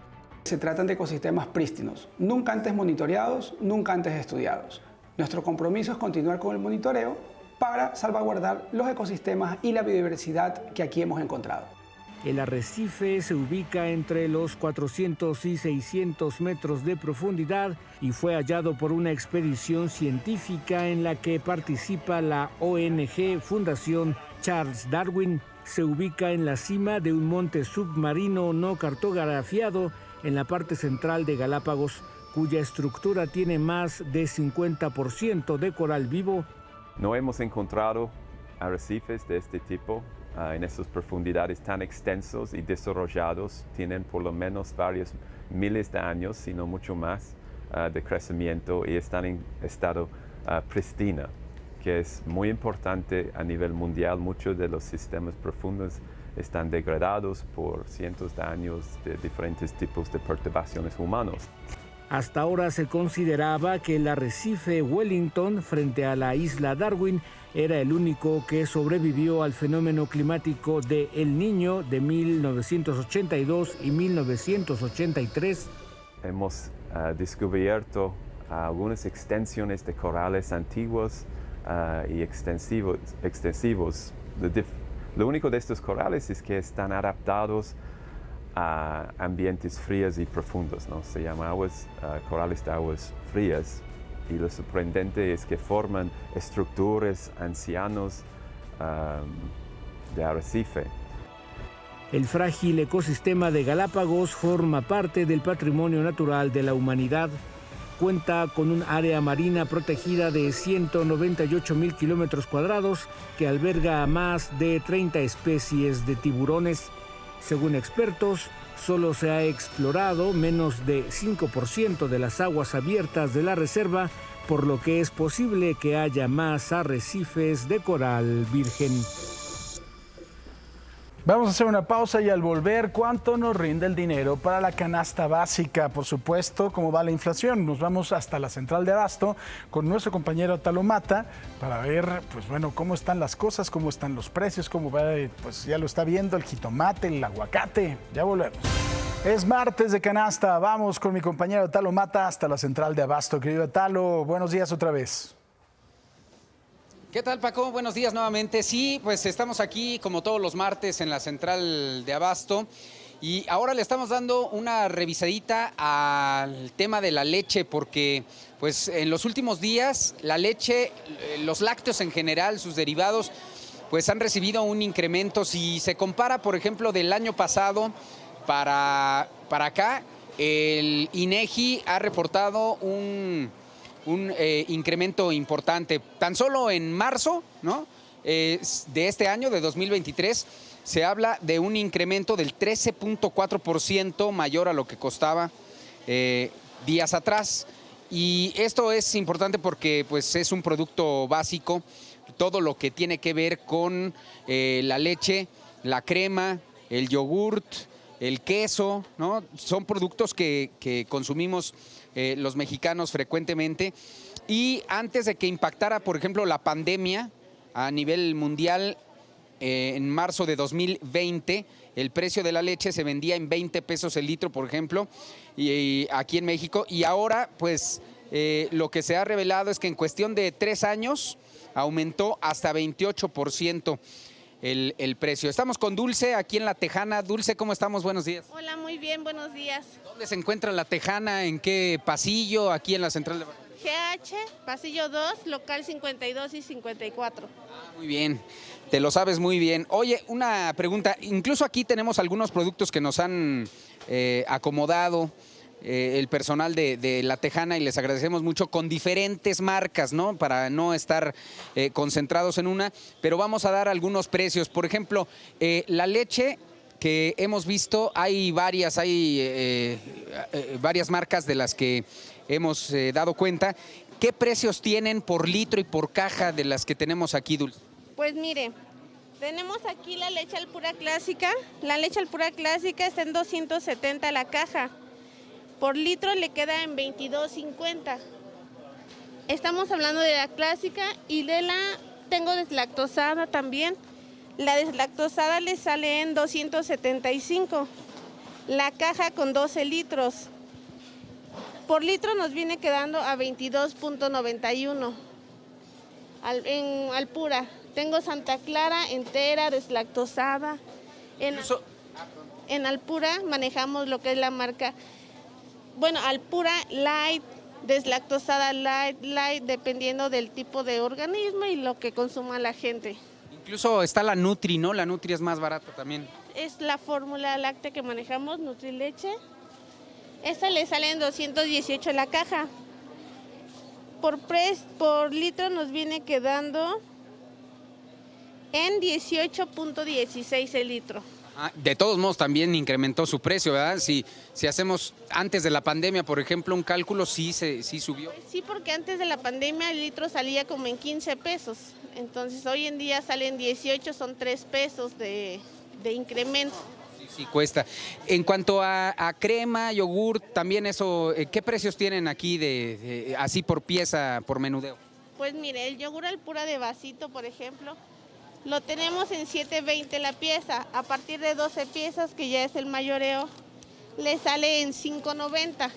Se tratan de ecosistemas prístinos, nunca antes monitoreados, nunca antes estudiados. Nuestro compromiso es continuar con el monitoreo para salvaguardar los ecosistemas y la biodiversidad que aquí hemos encontrado. El arrecife se ubica entre los 400 y 600 metros de profundidad y fue hallado por una expedición científica en la que participa la ONG Fundación Charles Darwin. Se ubica en la cima de un monte submarino no cartografiado en la parte central de Galápagos, cuya estructura tiene más de 50% de coral vivo. No hemos encontrado arrecifes de este tipo en estas profundidades tan extensos y desarrollados. Tienen por lo menos varios miles de años, si no mucho más, de crecimiento y están en estado pristino, que es muy importante a nivel mundial. Muchos de los sistemas profundos están degradados por cientos de años de diferentes tipos de perturbaciones humanas. Hasta ahora se consideraba que el arrecife Wellington, frente a la isla Darwin, era el único que sobrevivió al fenómeno climático de El Niño de 1982 y 1983. Hemos descubierto algunas extensiones de corales antiguos y extensivos. Lo único de estos corales es que están adaptados a ambientes fríos y profundos, ¿no? Se llama corales de aguas frías, y lo sorprendente es que forman estructuras ancianos de arrecife. El frágil ecosistema de Galápagos forma parte del patrimonio natural de la humanidad. Cuenta con un área marina protegida de 198.000 kilómetros cuadrados que alberga a más de 30 especies de tiburones. Según expertos, solo se ha explorado menos de 5% de las aguas abiertas de la reserva, por lo que es posible que haya más arrecifes de coral virgen. Vamos a hacer una pausa y al volver, ¿cuánto nos rinde el dinero para la canasta básica? Por supuesto, ¿cómo va la inflación? Nos vamos hasta la central de abasto con nuestro compañero Talo Mata para ver, pues bueno, cómo están las cosas, cómo están los precios, cómo va, pues ya lo está viendo el jitomate, el aguacate. Ya volvemos. Es martes de canasta. Vamos con mi compañero Talo Mata hasta la central de abasto. Querido Talo, buenos días otra vez. ¿Qué tal, Paco? Buenos días nuevamente. Sí, pues estamos aquí como todos los martes en la central de abasto y ahora le estamos dando una revisadita al tema de la leche porque pues en los últimos días la leche, los lácteos en general, sus derivados, pues han recibido un incremento. Si se compara, por ejemplo, del año pasado para acá, el INEGI ha reportado un incremento importante. Tan solo en marzo, ¿no?, de este año, de 2023, se habla de un incremento del 13.4% mayor a lo que costaba días atrás. Y esto es importante porque pues, es un producto básico, todo lo que tiene que ver con la leche, la crema, el yogurt, el queso, ¿no? Son productos que consumimos los mexicanos frecuentemente. Y antes de que impactara, por ejemplo, la pandemia a nivel mundial, en marzo de 2020, el precio de la leche se vendía en 20 pesos el litro, por ejemplo, y aquí en México. Y ahora, pues, lo que se ha revelado es que en cuestión de 3 años aumentó hasta 28% el precio. Estamos con Dulce aquí en La Tejana. Dulce, ¿cómo estamos? Buenos días. Hola, muy bien, buenos días. ¿Dónde se encuentra La Tejana? ¿En qué pasillo? Aquí en la central de... GH, pasillo 2, local 52 y 54. Muy bien, te lo sabes muy bien. Oye, una pregunta, incluso aquí tenemos algunos productos que nos han acomodado el personal de La Tejana y les agradecemos mucho, con diferentes marcas, ¿no? Para no estar concentrados en una, pero vamos a dar algunos precios. Por ejemplo, la leche que hemos visto, hay varias marcas de las que hemos dado cuenta. ¿Qué precios tienen por litro y por caja de las que tenemos aquí, Dulce? Pues mire, tenemos aquí la leche Alpura clásica. La leche Alpura clásica está en 270 la caja. Por litro le queda en 22.50. Estamos hablando de la clásica y tengo deslactosada también. La deslactosada le sale en 275. La caja con 12 litros. Por litro nos viene quedando a 22.91 en Alpura. Tengo Santa Clara entera, deslactosada. En Alpura manejamos lo que es la marca, bueno, Alpura Light, deslactosada light, dependiendo del tipo de organismo y lo que consuma la gente. Incluso está la Nutri, ¿no? La Nutri es más barata también. Es la fórmula láctea que manejamos, Nutrileche. Esta le sale en 218 la caja. Por litro nos viene quedando en 18.16 el litro. De todos modos también incrementó su precio, ¿verdad? Si hacemos antes de la pandemia, por ejemplo, un cálculo, sí subió. Sí, porque antes de la pandemia el litro salía como en 15 pesos. Entonces hoy en día salen 18, son 3 pesos de incremento. Sí cuesta. En cuanto a crema, yogur, también eso, ¿qué precios tienen aquí así por pieza, por menudeo? Pues mire, el yogur Alpura de vasito, por ejemplo, lo tenemos en 7.20 la pieza. A partir de 12 piezas, que ya es el mayoreo, le sale en 5.90.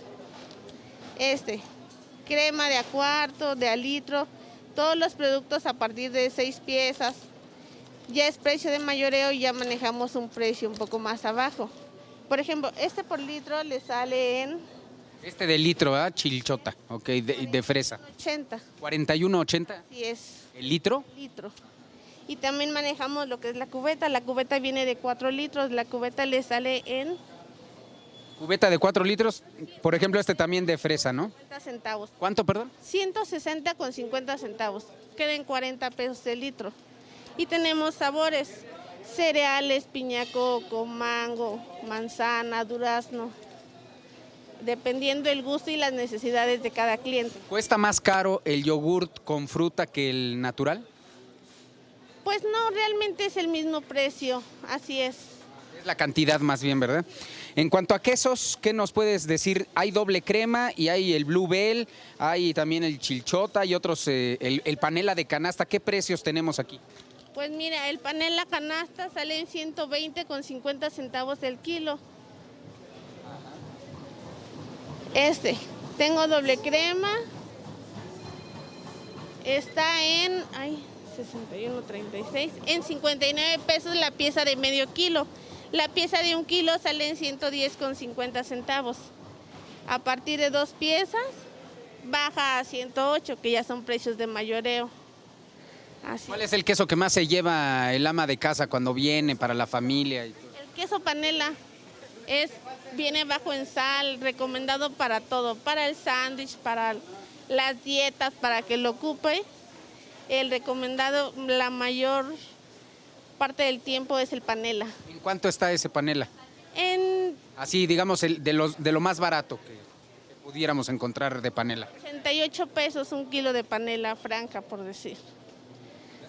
Crema de a cuarto, de a litro, todos los productos a partir de 6 piezas. Ya es precio de mayoreo y ya manejamos un precio un poco más abajo. Por ejemplo, por litro le sale en... de litro, ¿verdad? Chilchota, ok, de fresa. 80. ¿41.80? Sí es. ¿El litro? Litro. Y también manejamos lo que es la cubeta. La cubeta viene de 4 litros. La cubeta le sale en... Cubeta de 4 litros, por ejemplo, también de fresa, ¿no? 50 centavos. ¿Cuánto, perdón? 160 con 50 centavos. Quedan 40 pesos el litro. Y tenemos sabores, cereales, piña coco, mango, manzana, durazno, dependiendo del gusto y las necesidades de cada cliente. ¿Cuesta más caro el yogurt con fruta que el natural? Pues no, realmente es el mismo precio, así es. Es la cantidad más bien, ¿verdad? En cuanto a quesos, ¿qué nos puedes decir? Hay doble crema y hay el Blue Bell, hay también el Chilchota y otros, el panela de canasta. ¿Qué precios tenemos aquí? Pues mira, el panela canasta sale en 120 con 50 centavos el kilo. Tengo doble crema. Está en 61.36, en 59 pesos la pieza de medio kilo. La pieza de 1 kilo sale en 110 con 50 centavos. A partir de 2 piezas baja a 108, que ya son precios de mayoreo. Así. ¿Cuál es el queso que más se lleva el ama de casa cuando viene para la familia? El queso panela viene bajo en sal, recomendado para todo, para el sándwich, para las dietas, para que lo ocupe. El recomendado, la mayor parte del tiempo es el panela. ¿En cuánto está ese panela? En Así, digamos, de lo más barato que pudiéramos encontrar de panela. 88 pesos un kilo de panela franca, por decir.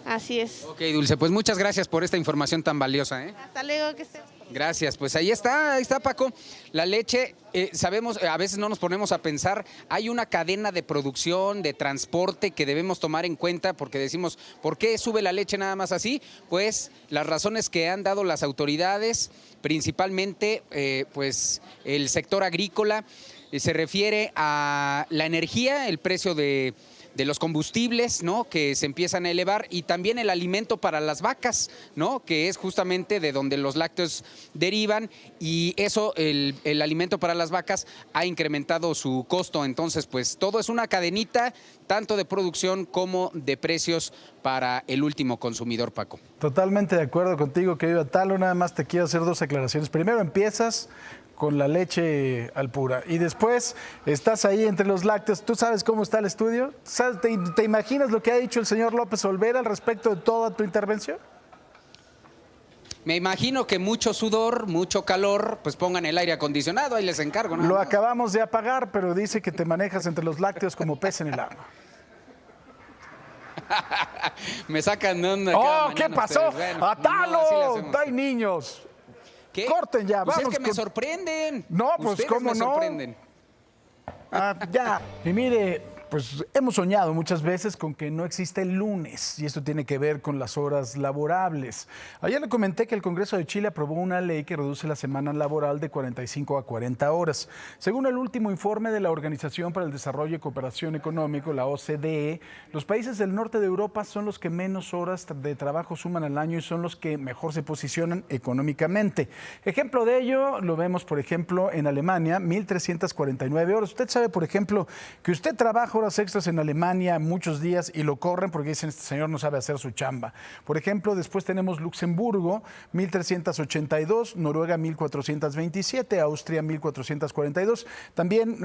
Así es. Ok, Dulce, pues muchas gracias por esta información tan valiosa, ¿eh? Hasta luego, que estés. Gracias, pues ahí está Paco. La leche, sabemos, a veces no nos ponemos a pensar, hay una cadena de producción, de transporte que debemos tomar en cuenta porque decimos, ¿por qué sube la leche nada más así? Pues las razones que han dado las autoridades, principalmente pues el sector agrícola, se refiere a la energía, el precio de los combustibles, ¿no?, que se empiezan a elevar, y también el alimento para las vacas, ¿no?, que es justamente de donde los lácteos derivan, y eso, el alimento para las vacas ha incrementado su costo. Entonces, pues todo es una cadenita, tanto de producción como de precios para el último consumidor, Paco. Totalmente de acuerdo contigo, querido Atalo. Nada más te quiero hacer dos aclaraciones. Primero, empiezas con la leche al pura y después estás ahí entre los lácteos. ¿Tú sabes cómo está el estudio? ¿Te imaginas lo que ha dicho el señor López Olvera al respecto de toda tu intervención? Me imagino que mucho sudor, mucho calor, pues pongan el aire acondicionado, ahí les encargo, ¿no? Lo acabamos de apagar, pero dice que te manejas entre los lácteos como pez en el agua. Me sacan de onda. ¡Oh, qué pasó! Bueno, ¡Atalo! No, ¡hay niños! ¿Qué? Corten ya, pues vamos. Es que me sorprenden. No, pues ustedes cómo me no. Sorprenden. Ya. Y mire, pues hemos soñado muchas veces con que no existe el lunes, y esto tiene que ver con las horas laborables. Ayer le comenté que el Congreso de Chile aprobó una ley que reduce la semana laboral de 45 a 40 horas. Según el último informe de la Organización para el Desarrollo y Cooperación Económico, la OCDE, los países del norte de Europa son los que menos horas de trabajo suman al año y son los que mejor se posicionan económicamente. Ejemplo de ello lo vemos, por ejemplo, en Alemania, 1.349 horas. Usted sabe, por ejemplo, que usted trabaja horas extras en Alemania muchos días y lo corren porque dicen, este señor no sabe hacer su chamba. Por ejemplo, después tenemos Luxemburgo, 1.382, Noruega 1.427, Austria 1.442, también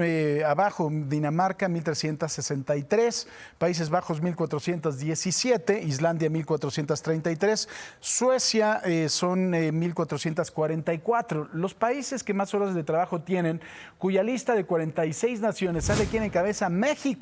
abajo Dinamarca 1.363, Países Bajos 1.417, Islandia 1.433, Suecia son 1.444. Los países que más horas de trabajo tienen, cuya lista de 46 naciones, ¿sabe quién encabeza? México,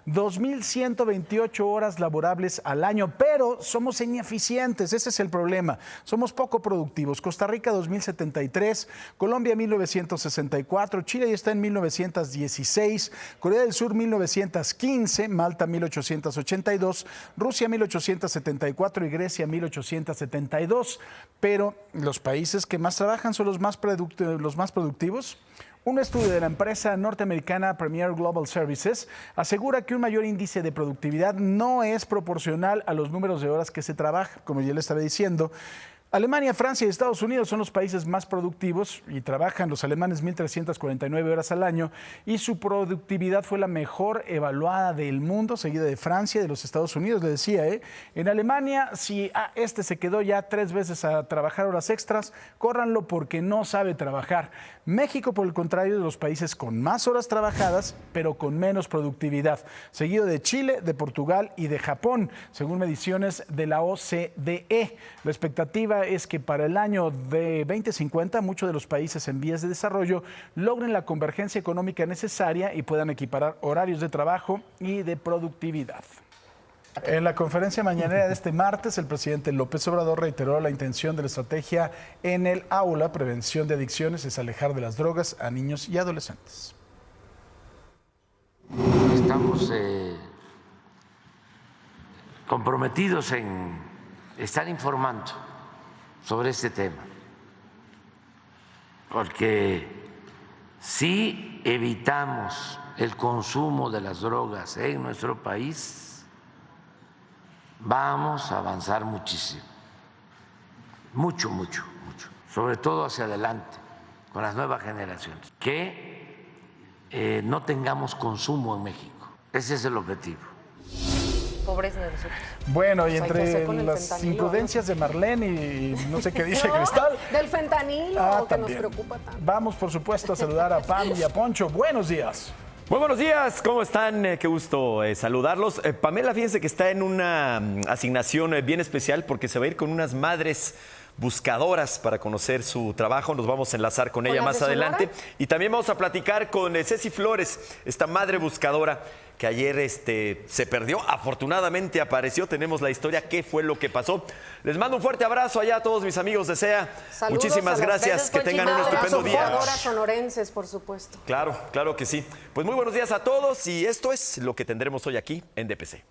2.128 horas laborables al año, pero somos ineficientes, ese es el problema, somos poco productivos. Costa Rica 2.073, Colombia 1.964, Chile ya está en 1.916, Corea del Sur 1.915, Malta 1.882, Rusia 1.874 y Grecia 1.872, pero los países que más trabajan son los más productivos. Un estudio de la empresa norteamericana Premier Global Services asegura que un mayor índice de productividad no es proporcional a los números de horas que se trabaja, como ya le estaba diciendo. Alemania, Francia y Estados Unidos son los países más productivos y trabajan los alemanes 1.349 horas al año y su productividad fue la mejor evaluada del mundo, seguida de Francia y de los Estados Unidos. Le decía, en Alemania, si este se quedó ya 3 veces a trabajar horas extras, córranlo porque no sabe trabajar. México, por el contrario, de los países con más horas trabajadas, pero con menos productividad, seguido de Chile, de Portugal y de Japón, según mediciones de la OCDE. La expectativa es que para el año de 2050 muchos de los países en vías de desarrollo logren la convergencia económica necesaria y puedan equiparar horarios de trabajo y de productividad. En la conferencia mañanera de este martes, el presidente López Obrador reiteró la intención de la estrategia en el aula. Prevención de adicciones es alejar de las drogas a niños y adolescentes. Estamos comprometidos en estar informando sobre este tema, porque si evitamos el consumo de las drogas en nuestro país, vamos a avanzar muchísimo, mucho, sobre todo hacia adelante con las nuevas generaciones, que no tengamos consumo en México. Ese es el objetivo. Pobreza de nosotros. Bueno, y entre las imprudencias de Marlene y no sé qué dice Cristal. Del fentanilo, que nos preocupa tanto. Vamos, por supuesto, a saludar a Pam y a Poncho. Buenos días. Muy buenos días, ¿cómo están? Qué gusto saludarlos. Pamela, fíjense que está en una asignación bien especial porque se va a ir con unas madres buscadoras para conocer su trabajo. Nos vamos a enlazar con ella más adelante. Y también vamos a platicar con Ceci Flores, esta madre buscadora que ayer se perdió. Afortunadamente apareció. Tenemos la historia, qué fue lo que pasó. Les mando un fuerte abrazo allá a todos mis amigos de SEA. Saludos. Muchísimas gracias. Que tengan un estupendo día. Jugadoras sonorenses, por supuesto. Claro, claro que sí. Pues muy buenos días a todos y esto es lo que tendremos hoy aquí en DPC.